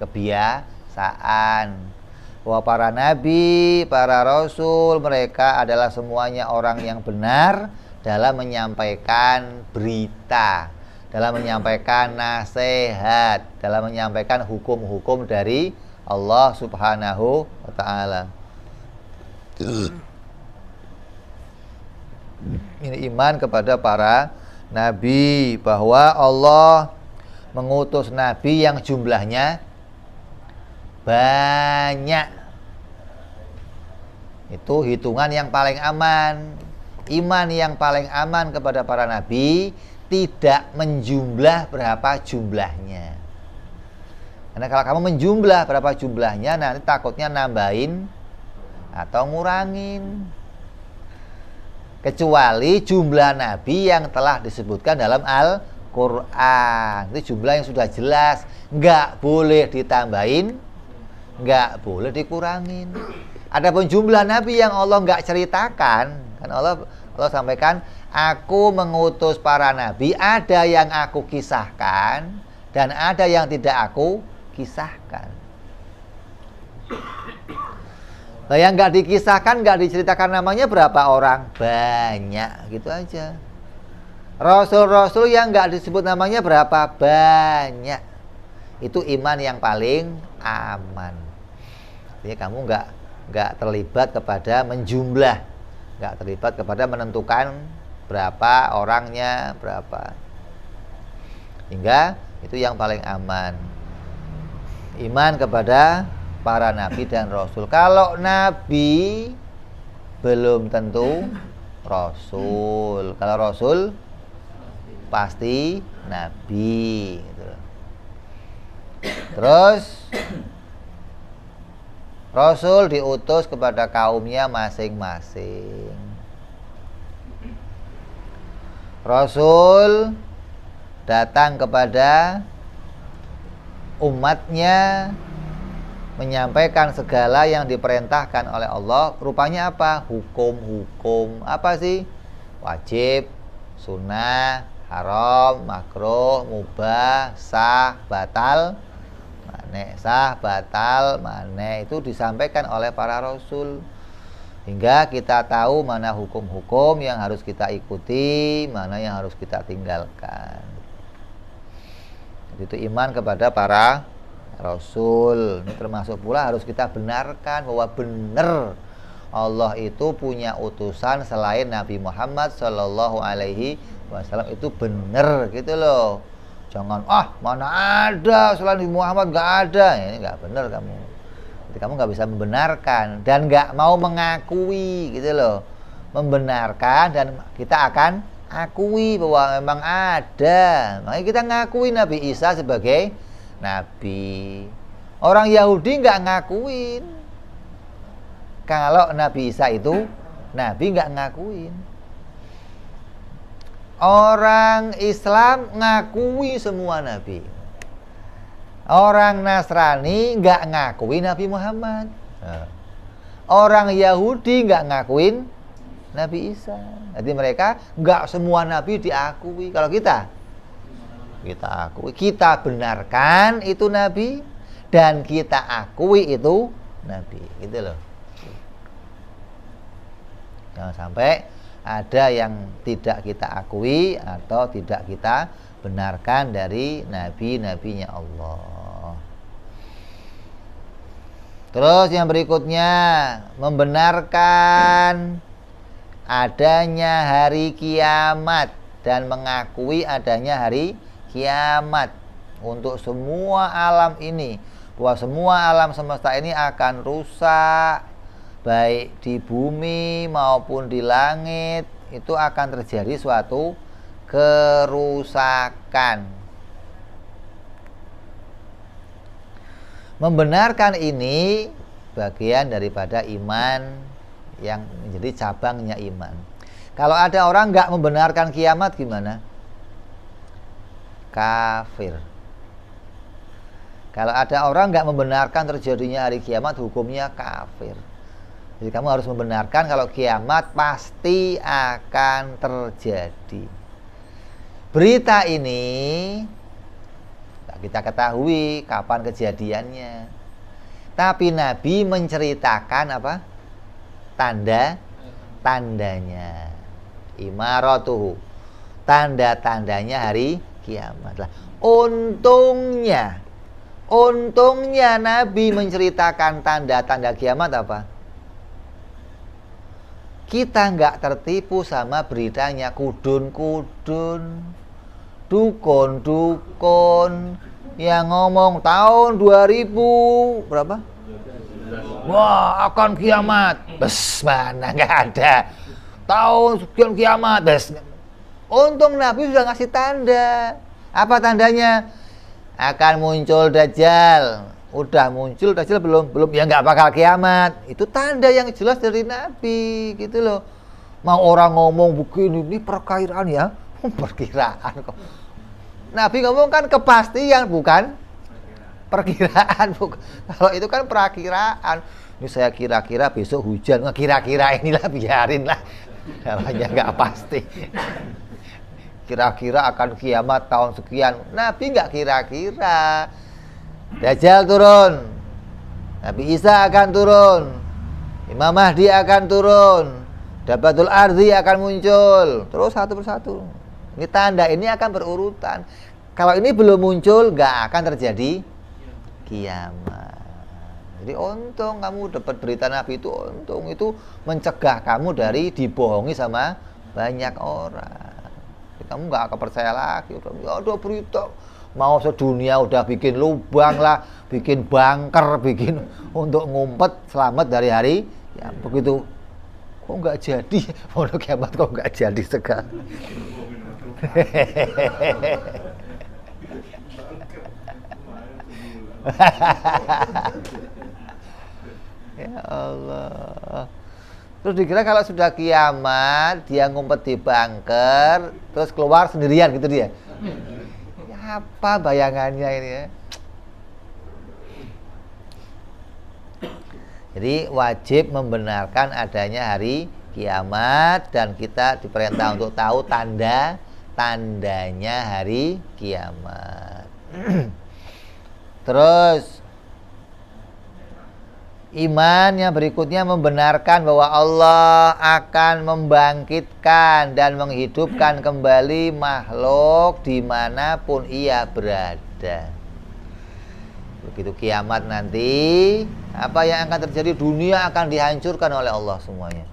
kebiasaan. Bahwa para nabi, para rasul, mereka adalah semuanya orang yang benar dalam menyampaikan berita, dalam menyampaikan nasihat, dalam menyampaikan hukum-hukum dari Allah Subhanahu wa ta'ala. Ini iman kepada para nabi, bahwa Allah mengutus nabi yang jumlahnya banyak. Itu hitungan yang paling aman. Iman yang paling aman kepada para nabi tidak menjumlah berapa jumlahnya. Karena kalau kamu menjumlah berapa jumlahnya, nanti takutnya nambahin atau ngurangin. Kecuali jumlah nabi yang telah disebutkan dalam Al-Quran. Itu jumlah yang sudah jelas, nggak boleh ditambahin, nggak boleh dikurangin. Adapun jumlah nabi yang Allah nggak ceritakan, kan Allah sampaikan, aku mengutus para nabi, ada yang aku kisahkan dan ada yang tidak aku kisahkan. Nah, yang nggak dikisahkan, nggak diceritakan namanya berapa orang? Banyak, gitu aja. Rasul-rasul yang nggak disebut namanya berapa? Banyak. Itu iman yang paling aman. Jadi kamu nggak terlibat kepada menjumlah, nggak terlibat kepada menentukan berapa orangnya, berapa. Hingga itu yang paling aman. Iman kepada para nabi dan rasul. Kalau nabi belum tentu rasul. Kalau rasul pasti nabi. Terus rasul diutus kepada kaumnya masing-masing. Rasul datang kepada umatnya, menyampaikan segala yang diperintahkan oleh Allah. Rupanya apa? Hukum-hukum. Apa sih? Wajib, sunnah, haram, makruh, mubah, sah, batal, maneh. Sah, batal, maneh. Itu disampaikan oleh para rasul. Hingga kita tahu mana hukum-hukum yang harus kita ikuti, mana yang harus kita tinggalkan. Itu iman kepada para Rasul. Ini termasuk pula harus kita benarkan bahwa benar Allah itu punya utusan selain Nabi Muhammad Shallallahu Alaihi Wasallam, itu benar gitu loh. Jangan mana ada selain Nabi Muhammad, nggak ada. Ini nggak benar kamu. Jadi kamu nggak bisa membenarkan dan nggak mau mengakui gitu loh. Membenarkan dan kita akan akui bahwa memang ada. Makanya kita ngakui Nabi Isa sebagai Nabi. Orang Yahudi nggak ngakuin kalau Nabi Isa itu Nabi, nggak ngakuin. Orang Islam ngakui semua Nabi. Orang Nasrani nggak ngakui Nabi Muhammad. Orang Yahudi nggak ngakuin Nabi Isa. Jadi mereka nggak semua Nabi diakui. Kalau kita akui, kita benarkan itu Nabi dan kita akui itu Nabi, gitu loh. Jangan sampai ada yang tidak kita akui atau tidak kita benarkan dari nabi-nabinya Allah. Terus yang berikutnya, membenarkan adanya hari kiamat dan mengakui adanya hari kiamat untuk semua alam ini, bahwa semua alam semesta ini akan rusak, baik di bumi maupun di langit, itu akan terjadi suatu kerusakan. Membenarkan ini bagian daripada iman yang menjadi cabangnya iman. Kalau ada orang nggak membenarkan kiamat gimana? Kafir. Kalau ada orang nggak membenarkan terjadinya hari kiamat, hukumnya kafir. Jadi kamu harus membenarkan kalau kiamat pasti akan terjadi. Berita ini kita ketahui kapan kejadiannya. Tapi Nabi menceritakan apa? Tanda-tandanya. Imaratuhu. Tanda-tandanya hari kiamat. Lah, untungnya Nabi menceritakan tanda-tanda kiamat apa? Kita nggak tertipu sama beritanya kudun-kudun, dukun-dukun yang ngomong tahun 2000 berapa? Wah, akan kiamat. Bes, mana nggak ada. Tahun sekian kiamat. Bes. Untung Nabi sudah ngasih tanda. Apa tandanya? Akan muncul Dajjal. Udah muncul Dajjal belum? Ya nggak bakal kiamat. Itu tanda yang jelas dari Nabi, gitu loh. Mau orang ngomong begini, ini perkiraan ya. Perkiraan kok. Nabi ngomong kan kepastian, bukan perkiraan. Kalau itu kan perakiraan. Ini saya kira-kira besok hujan. Kira-kira inilah biarinlah. Namanya nggak pasti. Kira-kira akan kiamat tahun sekian. Nabi nggak kira-kira. Dajjal turun, Nabi Isa akan turun, Imam Mahdi akan turun, Dabatul Ardi akan muncul. Terus satu persatu. Ini tanda ini akan berurutan. Kalau ini belum muncul, nggak akan terjadi kiamat. Jadi untung kamu dapat berita Nabi itu, untung itu mencegah kamu dari dibohongi sama banyak orang. Kamu nggak akan percaya lagi. Udah berita, mau sedunia udah bikin lubang lah, bikin bunker, bikin untuk ngumpet selamat dari hari ya begitu. Kok nggak jadi? Mau kiamat kok nggak jadi sekarang? Ya Allah. Terus dikira kalau sudah kiamat dia ngumpet di bunker, terus keluar sendirian gitu dia. Ya, apa bayangannya ini ya? Jadi wajib membenarkan adanya hari kiamat dan kita diperintah untuk tahu tandanya hari kiamat. Terus iman yang berikutnya membenarkan bahwa Allah akan membangkitkan dan menghidupkan kembali makhluk dimanapun ia berada. Begitu kiamat nanti, apa yang akan terjadi? Dunia akan dihancurkan oleh Allah semuanya.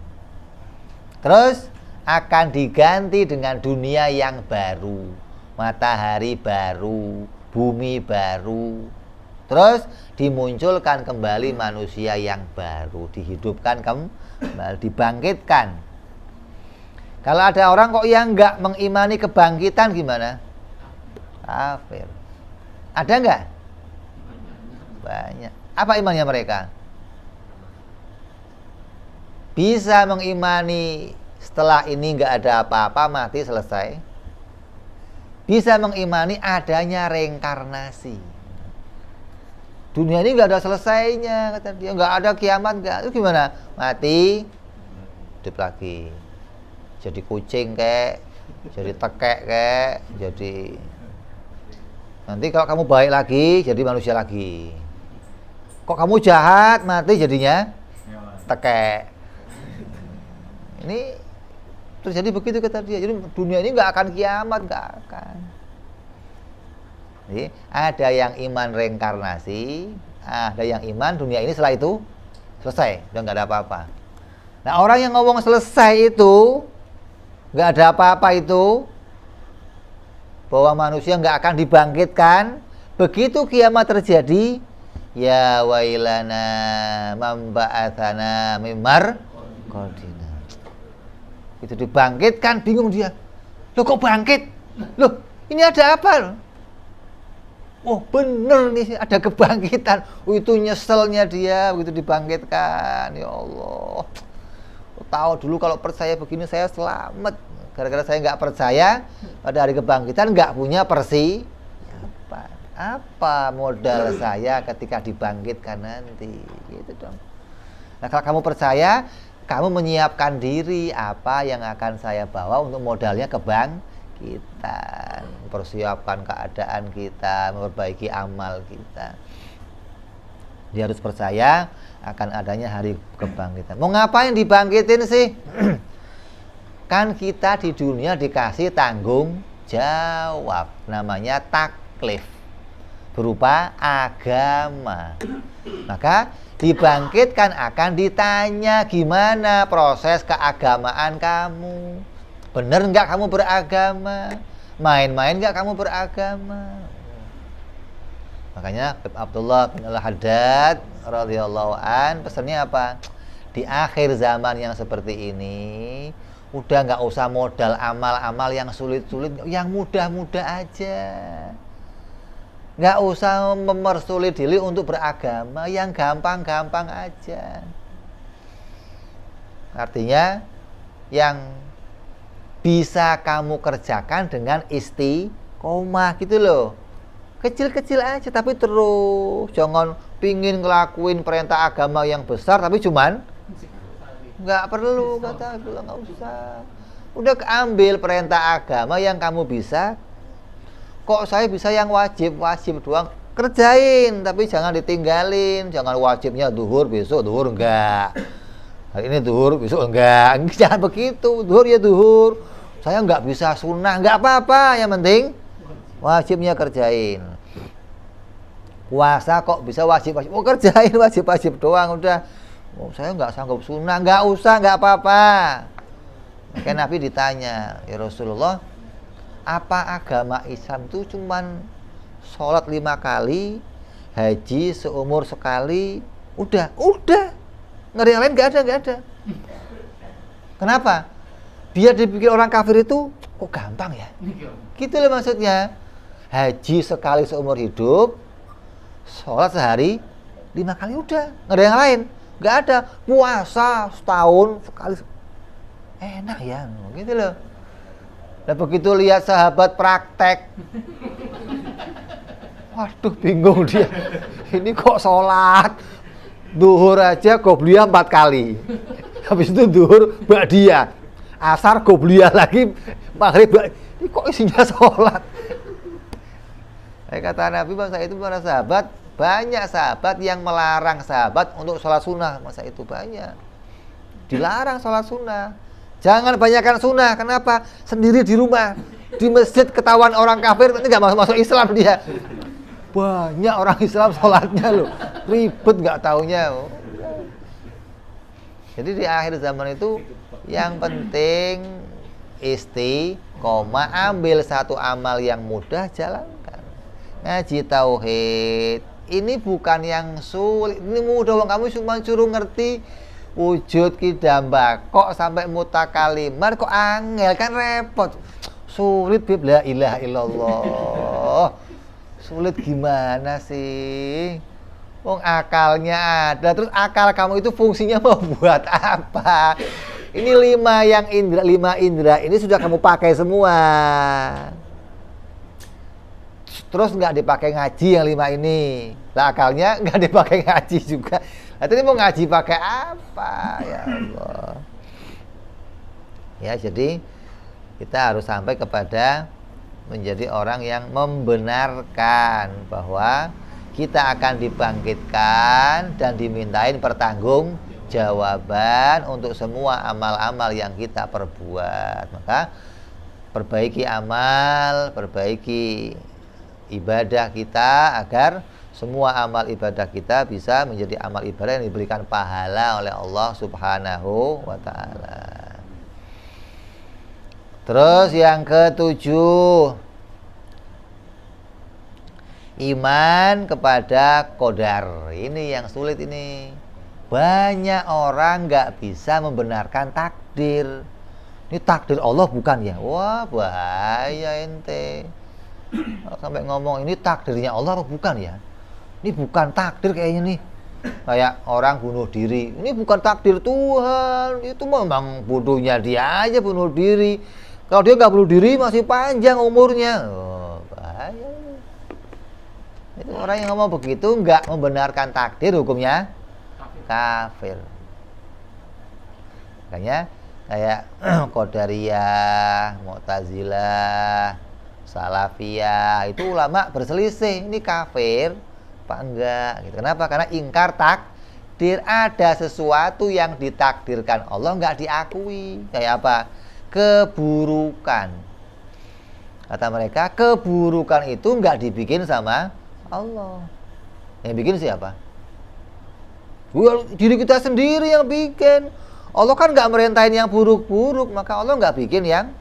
Terus akan diganti dengan dunia yang baru, matahari baru, bumi baru. Terus dimunculkan kembali manusia yang baru, dihidupkan kembali, dibangkitkan. Kalau ada orang kok yang nggak mengimani kebangkitan gimana? Kafir. Ada nggak? Banyak. Apa imannya mereka? Bisa mengimani setelah ini nggak ada apa-apa, mati selesai. Bisa mengimani adanya reinkarnasi. Dunia ini nggak ada selesainya, kata dia. Nggak ada kiamat, nggak. Itu gimana? Mati, hidup lagi. Jadi kucing kek, jadi tekek kek, jadi nanti kalau kamu baik lagi, jadi manusia lagi. Kok kamu jahat, mati jadinya tekek. Ini terjadi begitu kata dia. Jadi dunia ini nggak akan kiamat, nggak akan. Jadi ada yang iman reinkarnasi, ada yang iman dunia ini setelah itu selesai, udah nggak ada apa-apa. Nah orang yang ngomong selesai itu nggak ada apa-apa itu, bahwa manusia nggak akan dibangkitkan, begitu kiamat terjadi, ya wailana mamba'athana mimar qadina. Itu dibangkitkan, bingung dia. Loh kok bangkit? Loh ini ada apa? Oh bener nih ada kebangkitan. Itu nyeselnya dia begitu dibangkitkan. Ya Allah, tahu dulu kalau percaya begini saya selamat. Gara-gara saya nggak percaya pada hari kebangkitan, nggak punya apa modal saya ketika dibangkitkan nanti, gitu dong. Nah kalau kamu percaya, kamu menyiapkan diri apa yang akan saya bawa untuk modalnya kebangkitan, mempersiapkan keadaan kita, memperbaiki amal kita. Dia harus percaya akan adanya hari kebangkitan. Mau ngapain dibangkitin sih? Kan kita di dunia dikasih tanggung jawab, namanya taklif, berupa agama. Maka dibangkitkan akan ditanya gimana proses keagamaan kamu. Bener nggak kamu beragama? Main-main nggak kamu beragama? Makanya Abdullah bin Al-Haddad radhiyallahu an pesannya apa? Di akhir zaman yang seperti ini, udah nggak usah modal amal-amal yang sulit-sulit, yang mudah-mudah aja. Nggak usah mempersulit diri untuk beragama, yang gampang-gampang aja. Artinya yang bisa kamu kerjakan dengan istiqomah gitu loh. Kecil-kecil aja tapi terus. Jangan pingin ngelakuin perintah agama yang besar tapi cuman nggak perlu, kata Abdullah, nggak usah. Udah keambil perintah agama yang kamu bisa. Kok saya bisa yang wajib doang, kerjain tapi jangan ditinggalin. Jangan wajibnya duhur, besok duhur enggak, hari ini duhur, besok enggak. Jangan begitu, duhur ya duhur. Saya enggak bisa sunnah, enggak apa-apa, yang penting wajibnya kerjain. Puasa kok bisa wajib, oh kerjain wajib doang udah. Oh saya enggak sanggup sunnah, enggak usah, enggak apa-apa. Maka Nabi ditanya, ya Rasulullah, apa agama Islam itu cuman sholat 5 kali, haji seumur sekali, udah, nggak ada yang lain, nggak ada. Kenapa? Biar dipikir orang kafir itu kok gampang ya? Gitu loh maksudnya. Haji sekali seumur hidup, sholat sehari 5 kali, udah, nggak ada yang lain, nggak ada. Puasa setahun sekali, enak ya, gitu loh. Nah begitu lihat sahabat praktek, waduh bingung dia. Ini kok sholat duhur aja qobliyah 4 kali, habis itu duhur ba'diyah, asar qobliyah lagi, maghrib ini kok isinya sholat. Kata Nabi masa itu para sahabat, banyak sahabat yang melarang sahabat untuk sholat sunnah. Masa itu banyak dilarang sholat sunnah. Jangan banyakkan sunnah. Kenapa? Sendiri di rumah, di masjid ketahuan orang kafir, nanti nggak masuk Islam dia. banyak orang Islam sholatnya loh, ribet nggak taunya. Jadi di akhir zaman itu yang penting istiqomah, ambil satu amal yang mudah, jalankan. Ngaji tauhid ini bukan yang sulit, ini mudah. Kamu cuma suruh ngerti wujud kidamba kok sampai mutakalimat kok angel, kan repot. Sulit bib, la ilaha illallah. Sulit gimana sih? Wong akalnya ada, terus akal kamu itu fungsinya mau buat apa? Ini 5 indera ini sudah kamu pakai semua. Terus nggak dipakai ngaji yang 5 ini. Lah akalnya nggak dipakai ngaji juga. Nah, ini mau ngaji pakai apa? Ya Allah. Ya, jadi kita harus sampai kepada menjadi orang yang membenarkan bahwa kita akan dibangkitkan dan dimintain pertanggungjawaban untuk semua amal-amal yang kita perbuat. Maka perbaiki amal, perbaiki ibadah kita agar semua amal ibadah kita bisa menjadi amal ibadah yang diberikan pahala oleh Allah Subhanahu wa ta'ala. Terus yang ke-7, iman kepada qadar. Ini yang sulit ini. Banyak orang nggak bisa membenarkan takdir. Ini takdir Allah bukan ya? Wah, bahaya ente. Sampai ngomong ini takdirnya Allah atau bukan ya? Ini bukan takdir kayaknya nih. Kayak orang bunuh diri. Ini bukan takdir Tuhan. Itu memang bodohnya dia aja bunuh diri. Kalau dia nggak bunuh diri masih panjang umurnya. Oh, bahaya. Itu orang yang ngomong begitu nggak membenarkan takdir, hukumnya kafir. Makanya kayak Qadariyah, Mu'tazilah, Salafiyah, itu ulama berselisih, ini kafir apa enggak gitu. Kenapa? Karena ingkar takdir, ada sesuatu yang ditakdirkan Allah nggak diakui. Kayak apa? Keburukan. Kata mereka, keburukan itu nggak dibikin sama Allah. Yang bikin siapa? Diri kita sendiri yang bikin. Allah kan nggak merintahin yang buruk-buruk, maka Allah nggak bikin yang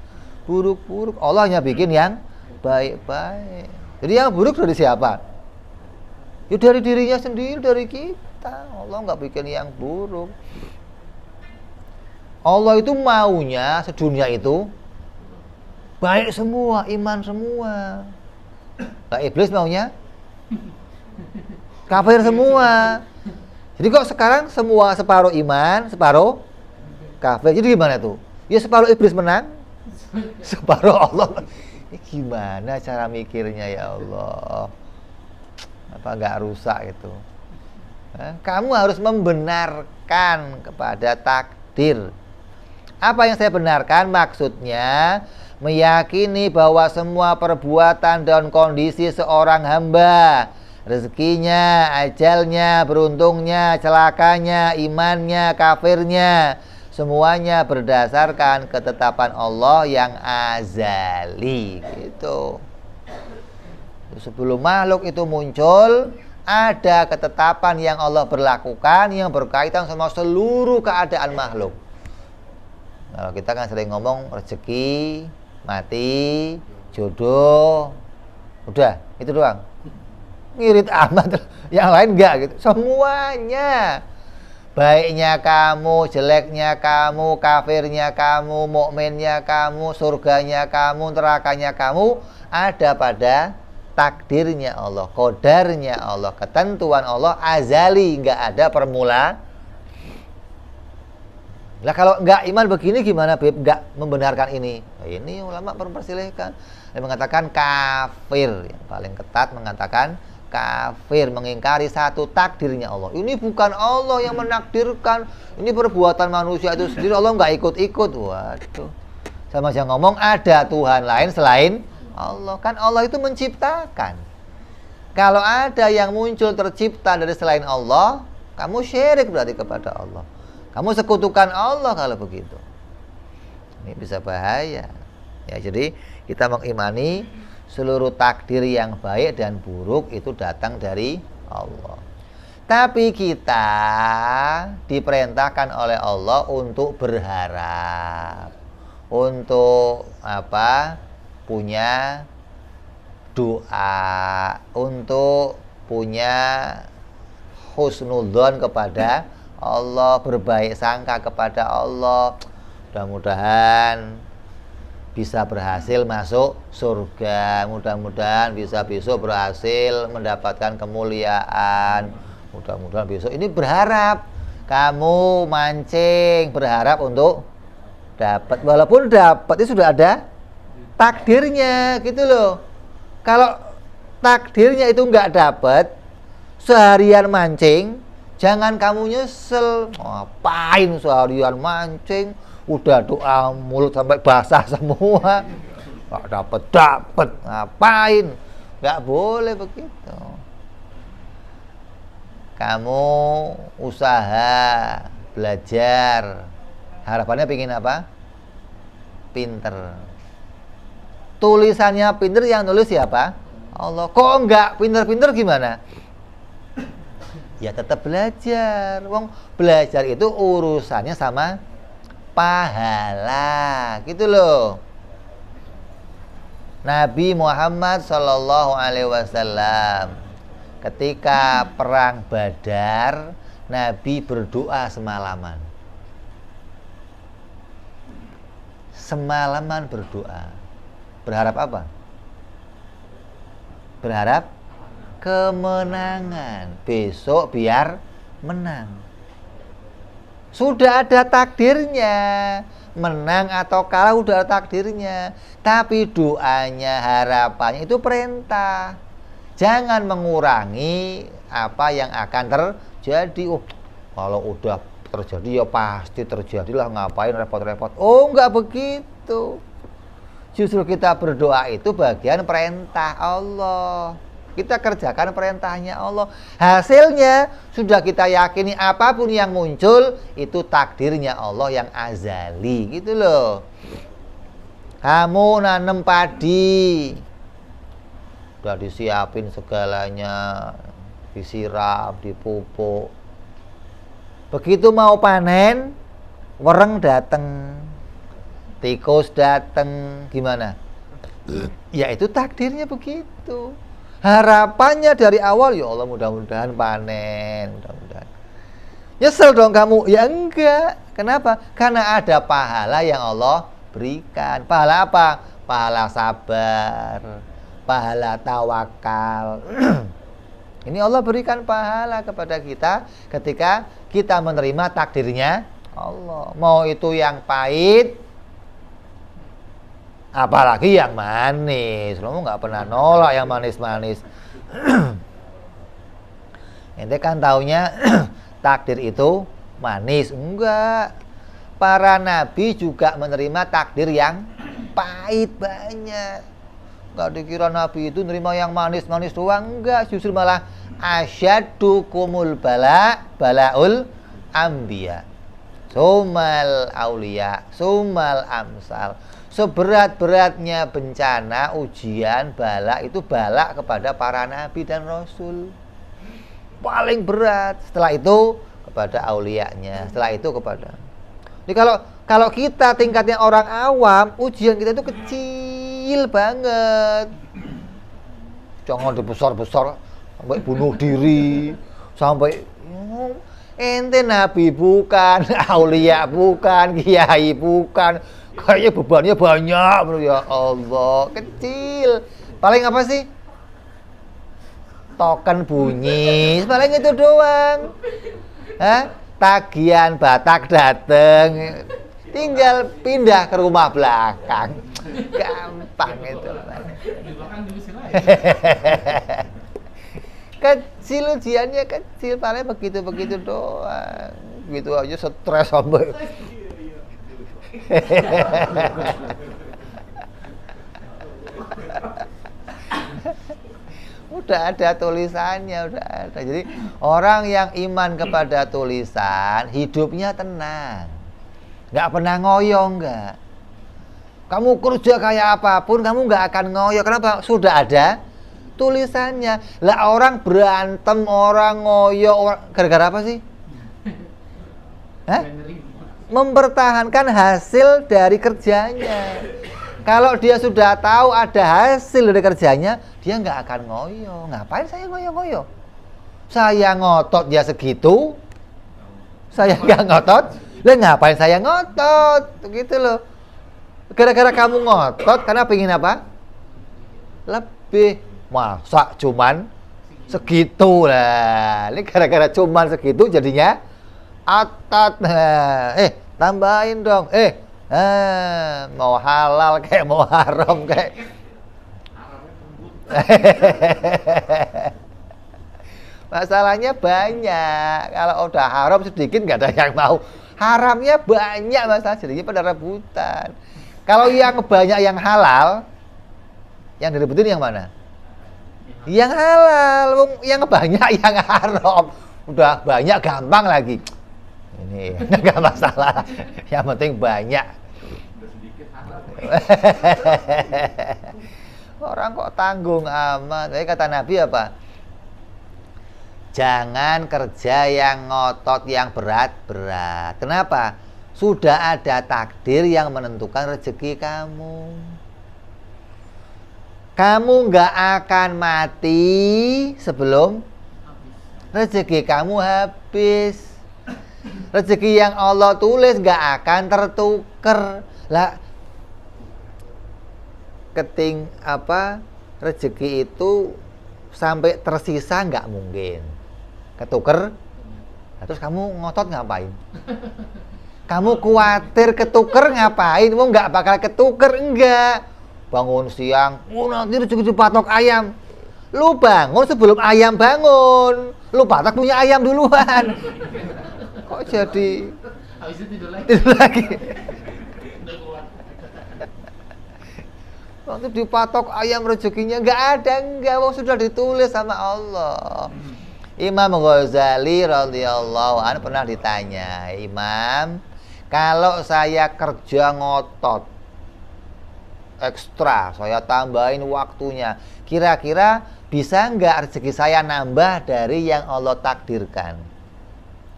buruk-buruk. Allah hanya bikin yang baik-baik. Jadi yang buruk dari siapa? Ya dari dirinya sendiri, dari kita. Allah nggak bikin yang buruk. Allah itu maunya sedunia itu baik semua, iman semua. Nah, iblis maunya kafir semua. Jadi kok sekarang semua separuh iman, separuh kafir. Jadi gimana tuh? Ya separuh iblis menang, separuh Allah. Ini gimana cara mikirnya ya Allah? Apa nggak rusak itu? Kamu harus membenarkan kepada takdir. Apa yang saya benarkan? Maksudnya meyakini bahwa semua perbuatan dan kondisi seorang hamba, rezekinya, ajalnya, beruntungnya, celakanya, imannya, kafirnya, semuanya berdasarkan ketetapan Allah yang azali gitu. Sebelum makhluk itu muncul, ada ketetapan yang Allah berlakukan yang berkaitan sama seluruh keadaan makhluk. Kalau kita kan sering ngomong rezeki, mati, jodoh, udah itu doang. Ngirit amat, yang lain enggak gitu. Semuanya, baiknya kamu, jeleknya kamu, kafirnya kamu, mukminnya kamu, surganya kamu, nerakanya kamu, ada pada takdirnya Allah, qadarnya Allah, ketentuan Allah azali, enggak ada permulaan. Lah kalau enggak iman begini gimana Beb? Enggak membenarkan ini. Nah, ini ulama mempersilahkan. Yang mengatakan kafir, yang paling ketat mengatakan kafir, mengingkari satu takdirnya Allah. Ini bukan Allah yang menakdirkan, ini perbuatan manusia itu sendiri, Allah enggak ikut-ikut. Waduh. Sama aja ngomong ada Tuhan lain selain Allah. Kan Allah itu menciptakan. Kalau ada yang muncul tercipta dari selain Allah, kamu syirik berarti kepada Allah. Kamu sekutukan Allah kalau begitu. Ini bisa bahaya. Ya, jadi kita mengimani seluruh takdir yang baik dan buruk itu datang dari Allah. Tapi kita diperintahkan oleh Allah untuk berharap, untuk apa? Punya doa, untuk punya husnudzon kepada Allah, berbaik sangka kepada Allah. Mudah-mudahan bisa berhasil masuk surga, mudah-mudahan bisa besok berhasil mendapatkan kemuliaan, mudah-mudahan besok ini berharap. Kamu mancing berharap untuk dapat, walaupun dapat itu sudah ada takdirnya gitu loh. Kalau takdirnya itu nggak dapat, seharian mancing, jangan kamu nyesel. Ngapain seharian mancing, udah doa mulut sampai basah semua, nggak dapet, ngapain? Nggak boleh begitu. Kamu usaha belajar, harapannya pengen apa? Pinter. Tulisannya pinter, yang nulis siapa? Allah. Kok enggak pinter-pinter gimana? Ya tetap belajar. Wong belajar itu urusannya sama pahala, gitu loh. Nabi Muhammad Sallallahu Alaihi Wasallam ketika perang Badar, Nabi berdoa semalaman. Semalaman berdoa. Berharap apa? Berharap kemenangan. Besok biar menang. Sudah ada takdirnya, menang atau kalah udah ada takdirnya. Tapi doanya, harapannya itu perintah. Jangan mengurangi apa yang akan terjadi. Oh, kalau udah terjadi ya pasti terjadilah, ngapain repot-repot. Oh, enggak begitu. Justru kita berdoa itu bagian perintah Allah. Kita kerjakan perintahnya Allah. Hasilnya sudah kita yakini, apapun yang muncul itu takdirnya Allah yang azali, gitu loh. Kamu nanam padi, udah disiapin segalanya, disiram, dipupuk. Begitu mau panen, wereng dateng, tikus dateng, gimana? Ya itu takdirnya begitu. Harapannya dari awal, ya Allah mudah-mudahan panen, mudah-mudahan. Nyesel dong kamu? Ya enggak. Kenapa? Karena ada pahala yang Allah berikan. Pahala apa? Pahala sabar, pahala tawakal. Ini Allah berikan pahala kepada kita ketika kita menerima takdirnya Allah. Mau itu yang pahit, apalagi yang manis. Kamu nggak pernah nolak yang manis-manis. Ente kan taunya takdir itu manis. Enggak. Para nabi juga menerima takdir yang pahit banyak. Enggak dikira nabi itu menerima yang manis-manis doang. Enggak. Justru malah asyaddukumul balaul anbiya, sumal auliya, sumal amsal. Seberat-beratnya bencana, ujian, bala itu bala kepada para nabi dan rasul. Paling berat. Setelah itu kepada auliyanya, setelah itu kepada. Jadi kalau kita tingkatnya orang awam, ujian kita itu kecil banget. Jangan dibesar-besar sampai bunuh diri, sampai ente nabi bukan, aulia bukan, kiai bukan. Kayaknya bebannya banyak, bro. Ya Allah, kecil. Paling apa sih? Token bunyi, paling itu doang. Tagihan Batak dateng, tinggal pindah ke rumah belakang. Gampang itu. Kecil ujiannya kecil, paling begitu-begitu doang. Gitu aja stres sampai. Udah ada tulisannya, udah ada. Jadi orang yang iman kepada tulisan hidupnya tenang, nggak pernah ngoyong, nggak. Kamu kerja kayak apapun, kamu nggak akan ngoyo. Kenapa? Sudah ada tulisannya. Lah orang berantem, orang ngoyo, gara-gara apa sih? Hah? Mempertahankan hasil dari kerjanya. Kalau dia sudah tahu ada hasil dari kerjanya, dia nggak akan ngoyo. Ngapain saya ngoyo-ngoyo? Saya ngotot dia segitu, saya nggak ngotot. Lah ngapain saya ngotot? Gitu loh. Gara-gara kamu ngotot, karena pengen apa? Lebih. Masa cuman segitu lah. Ini gara-gara cuman segitu jadinya otot. Tambahin dong. Mau halal kayak mau haram kayak. Masalahnya banyak. Kalau udah haram sedikit nggak ada yang mau. Haramnya banyak masalah, jadinya pada rebutan. Kalau yang banyak yang halal, yang direbutin yang mana? Yang halal. Yang banyak yang haram. Udah banyak gampang lagi. Ini nggak masalah. Yang penting banyak. Orang kok tanggung amat. Jadi kata Nabi apa? Jangan kerja yang ngotot, yang berat-berat. Kenapa? Sudah ada takdir yang menentukan rezeki kamu. Kamu nggak akan mati sebelum rezeki kamu habis. Rezeki yang Allah tulis nggak akan tertukar. Lah, rezeki itu sampai tersisa nggak mungkin. Ketuker, terus kamu ngotot ngapain? Kamu khawatir ketuker ngapain? Mau nggak bakal ketuker, enggak. Bangun siang, nanti rezeki dipatok ayam. Lu bangun sebelum ayam bangun. Lu patok punya ayam duluan. Kok jadi? Habis itu tidur lagi. Nanti dipatok ayam rezekinya enggak, wong sudah ditulis sama Allah. Imam Ghazali radhiyallahu anhu pernah ditanya, Imam, kalau saya kerja ngotot ekstra, saya tambahin waktunya, kira-kira bisa enggak rezeki saya nambah dari yang Allah takdirkan?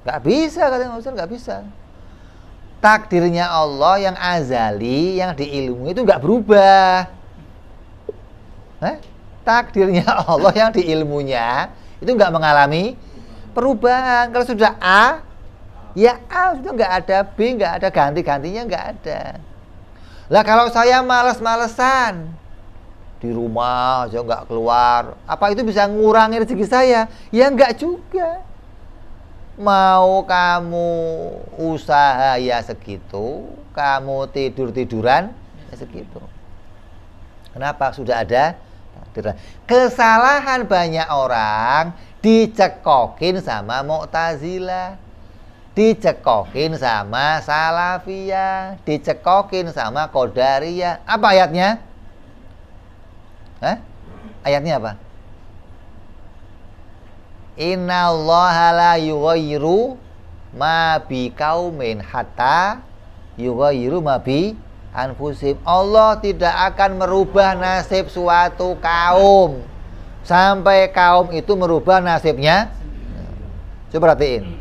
Enggak bisa, katanya Ustaz, enggak bisa. Takdirnya Allah yang azali, yang diilmu itu enggak berubah. Takdirnya Allah yang diilmunya itu enggak mengalami perubahan. Kalau sudah A, ya A, sudah enggak ada B, enggak ada ganti-gantinya, enggak ada. Lah kalau saya males-malesan di rumah aja enggak keluar, apa itu bisa ngurangi rezeki saya? Ya enggak juga. Mau kamu usaha ya segitu, kamu tidur-tiduran ya segitu. Kenapa? Sudah ada takdir. Kesalahan banyak orang dicekokin sama Mu'tazilah, dicekokin sama Salafiyah, dicekokin sama Qadariyah. Apa ayatnya? Ayatnya apa? Innallaha la yughayyiru ma biqaumin hatta yughayyiru ma bi anfusihim. Allah tidak akan merubah nasib suatu kaum sampai kaum itu merubah nasibnya. Coba perhatiin.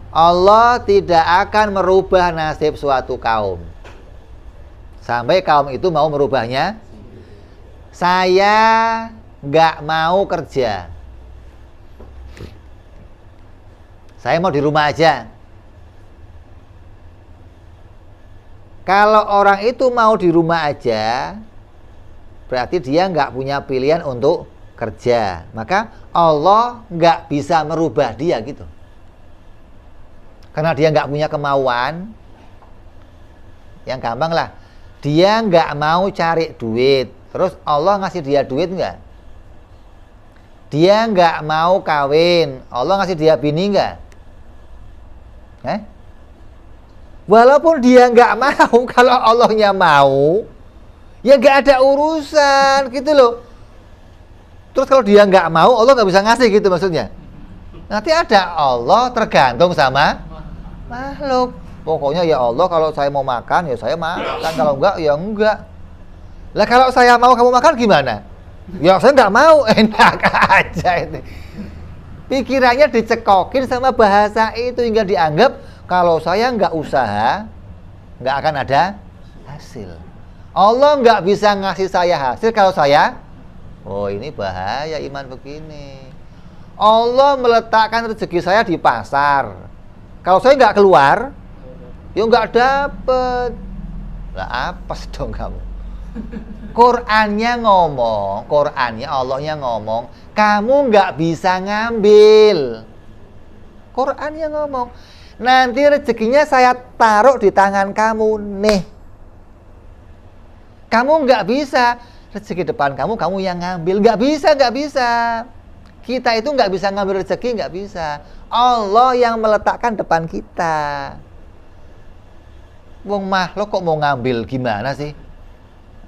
Allah tidak akan merubah nasib suatu kaum sampai kaum itu mau merubahnya. Saya nggak mau kerja, saya mau di rumah aja. Kalau orang itu mau di rumah aja, berarti dia nggak punya pilihan untuk kerja. Maka Allah nggak bisa merubah dia gitu. Karena dia nggak punya kemauan. Yang gampang lah, dia nggak mau cari duit, terus Allah ngasih dia duit nggak? Dia nggak mau kawin, Allah ngasih dia bini nggak? Walaupun dia nggak mau, kalau Allahnya mau, ya nggak ada urusan gitu loh. Terus kalau dia nggak mau, Allah nggak bisa ngasih gitu maksudnya. Nanti ada Allah tergantung sama makhluk. Pokoknya ya Allah, kalau saya mau makan ya saya makan, kalau enggak ya enggak. Lah kalau saya mau kamu makan gimana? Ya saya enggak mau, enak aja itu. Pikirannya dicekokin sama bahasa itu hingga dianggap kalau saya enggak usaha, enggak akan ada hasil. Allah enggak bisa ngasih saya hasil kalau saya, oh ini bahaya iman begini. Allah meletakkan rezeki saya di pasar. Kalau saya enggak keluar, ya enggak dapet. Lah apes dong kamu. Qur'annya ngomong, Qur'annya Allahnya ngomong, kamu nggak bisa ngambil. Qur'annya ngomong, nanti rezekinya saya taruh di tangan kamu nih. Kamu nggak bisa, rezeki depan kamu yang ngambil, nggak bisa. Kita itu nggak bisa ngambil rezeki, nggak bisa. Allah yang meletakkan depan kita. Wong makhluk kok mau ngambil gimana sih?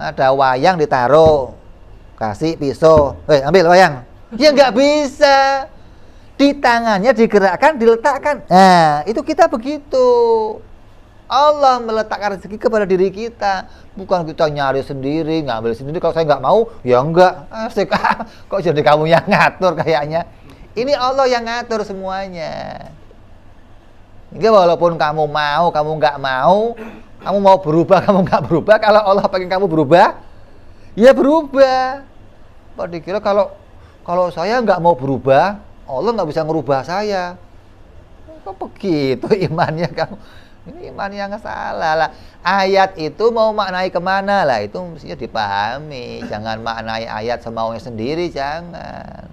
Ada wayang ditaruh, kasih pisau, ambil wayang. Ya nggak bisa. Di tangannya digerakkan, diletakkan. Nah, itu kita begitu. Allah meletakkan rezeki kepada diri kita, bukan kita nyari sendiri, ngambil sendiri. Kalau saya nggak mau, ya enggak. Asik. Kok jadi kamu yang ngatur kayaknya? Ini Allah yang ngatur semuanya. Jadi walaupun kamu mau, kamu nggak mau, kamu mau berubah, kamu nggak berubah, kalau Allah pengen kamu berubah, ya berubah. Kok dikira kalau saya nggak mau berubah, Allah nggak bisa ngerubah saya? Kok begitu imannya kamu? Ini iman yang salah lah. Ayat itu mau maknai kemana lah? Itu mestinya dipahami. Jangan maknai ayat semaunya sendiri, jangan.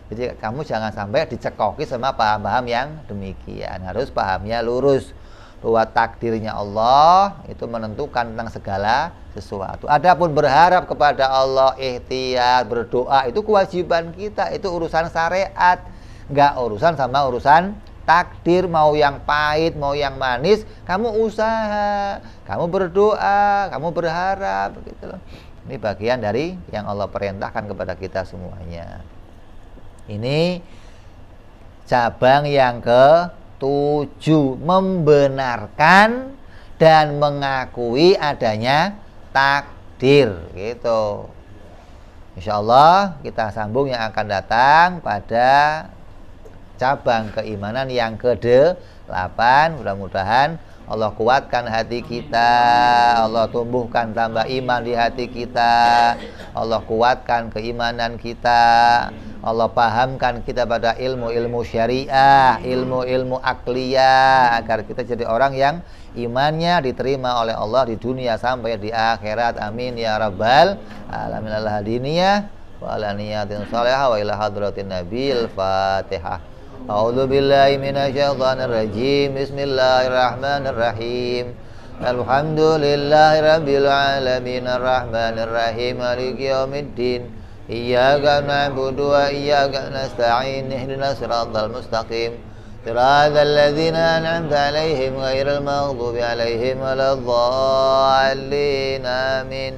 Jadi kamu jangan sampai dicekoki sama paham-paham yang demikian. Harus pahamnya lurus. Bahwa takdirnya Allah itu menentukan tentang segala sesuatu. Adapun berharap kepada Allah, ikhtiar, berdoa, itu kewajiban kita. Itu urusan syariat. Nggak urusan sama urusan takdir. Mau yang pahit, mau yang manis, kamu usaha, kamu berdoa, kamu berharap, gitu loh. Ini bagian dari yang Allah perintahkan kepada kita semuanya. Ini cabang yang ke-7, membenarkan dan mengakui adanya takdir, gitu. Insyaallah kita sambung yang akan datang pada cabang keimanan yang ke-8. Mudah-mudahan Allah kuatkan hati kita, Allah tumbuhkan tambah iman di hati kita, Allah kuatkan keimanan kita, Allah pahamkan kita pada ilmu-ilmu syariah, ilmu-ilmu akliyah, agar kita jadi orang yang imannya diterima oleh Allah di dunia sampai di akhirat. Amin ya rabbal alamin. Al-hadiniyah wa ala niyatin salihah wa ila hadratin nabil fatihah. A'udzu billahi minasyaitonir rajim. Bismillahirrahmanirrahim. Alhamdulillahi rabbil alamin arrahmanir rahim maliki yaumiddin. Iyyaka na'budu wa iyyaka nasta'in. Ihdinas siratal mustaqim. Siratal ladzina an'amta 'alaihim ghairil maghdubi 'alaihim waladdallin. Amin.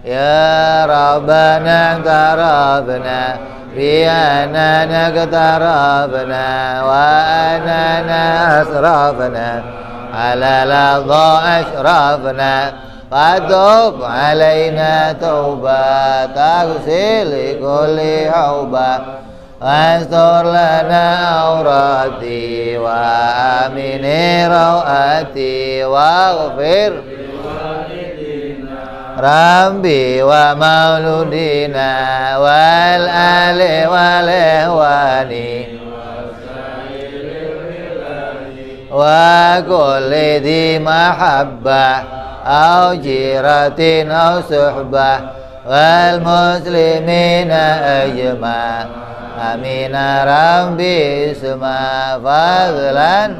Ya Rabbana qarabna بأننا اقتربنا وأننا أسرفنا على لظى أشرفنا فتوب علينا توبة تغسل كل حوبة واستر لنا عوراتي وآمن روآتي واغفر Rabbi wa mauludina wal ali wal ihwani wa kulli di mahabbah au jiratin au suhbah wal muslimina ajma' amina rabbi suma fadlan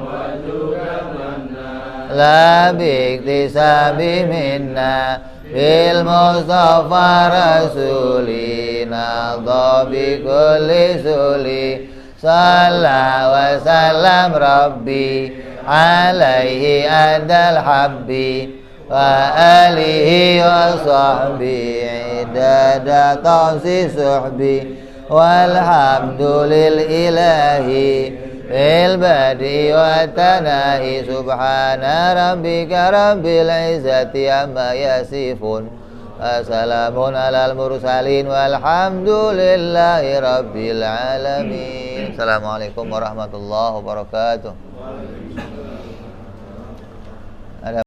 la biktisabi minna bil Mustafa Rasulina dhabi kulli suli Salla wa sallam Rabbi alaihi adal habbi wa alihi wa sahbihi idada tawsi suhbi walhamdulil ilahi بالبدء والثناء سبحان ربك رب العزة عما يصفون وسلام على المرسلين والحمد لله رب العالمين. Assalamualaikum warahmatullahi wabarakatuh.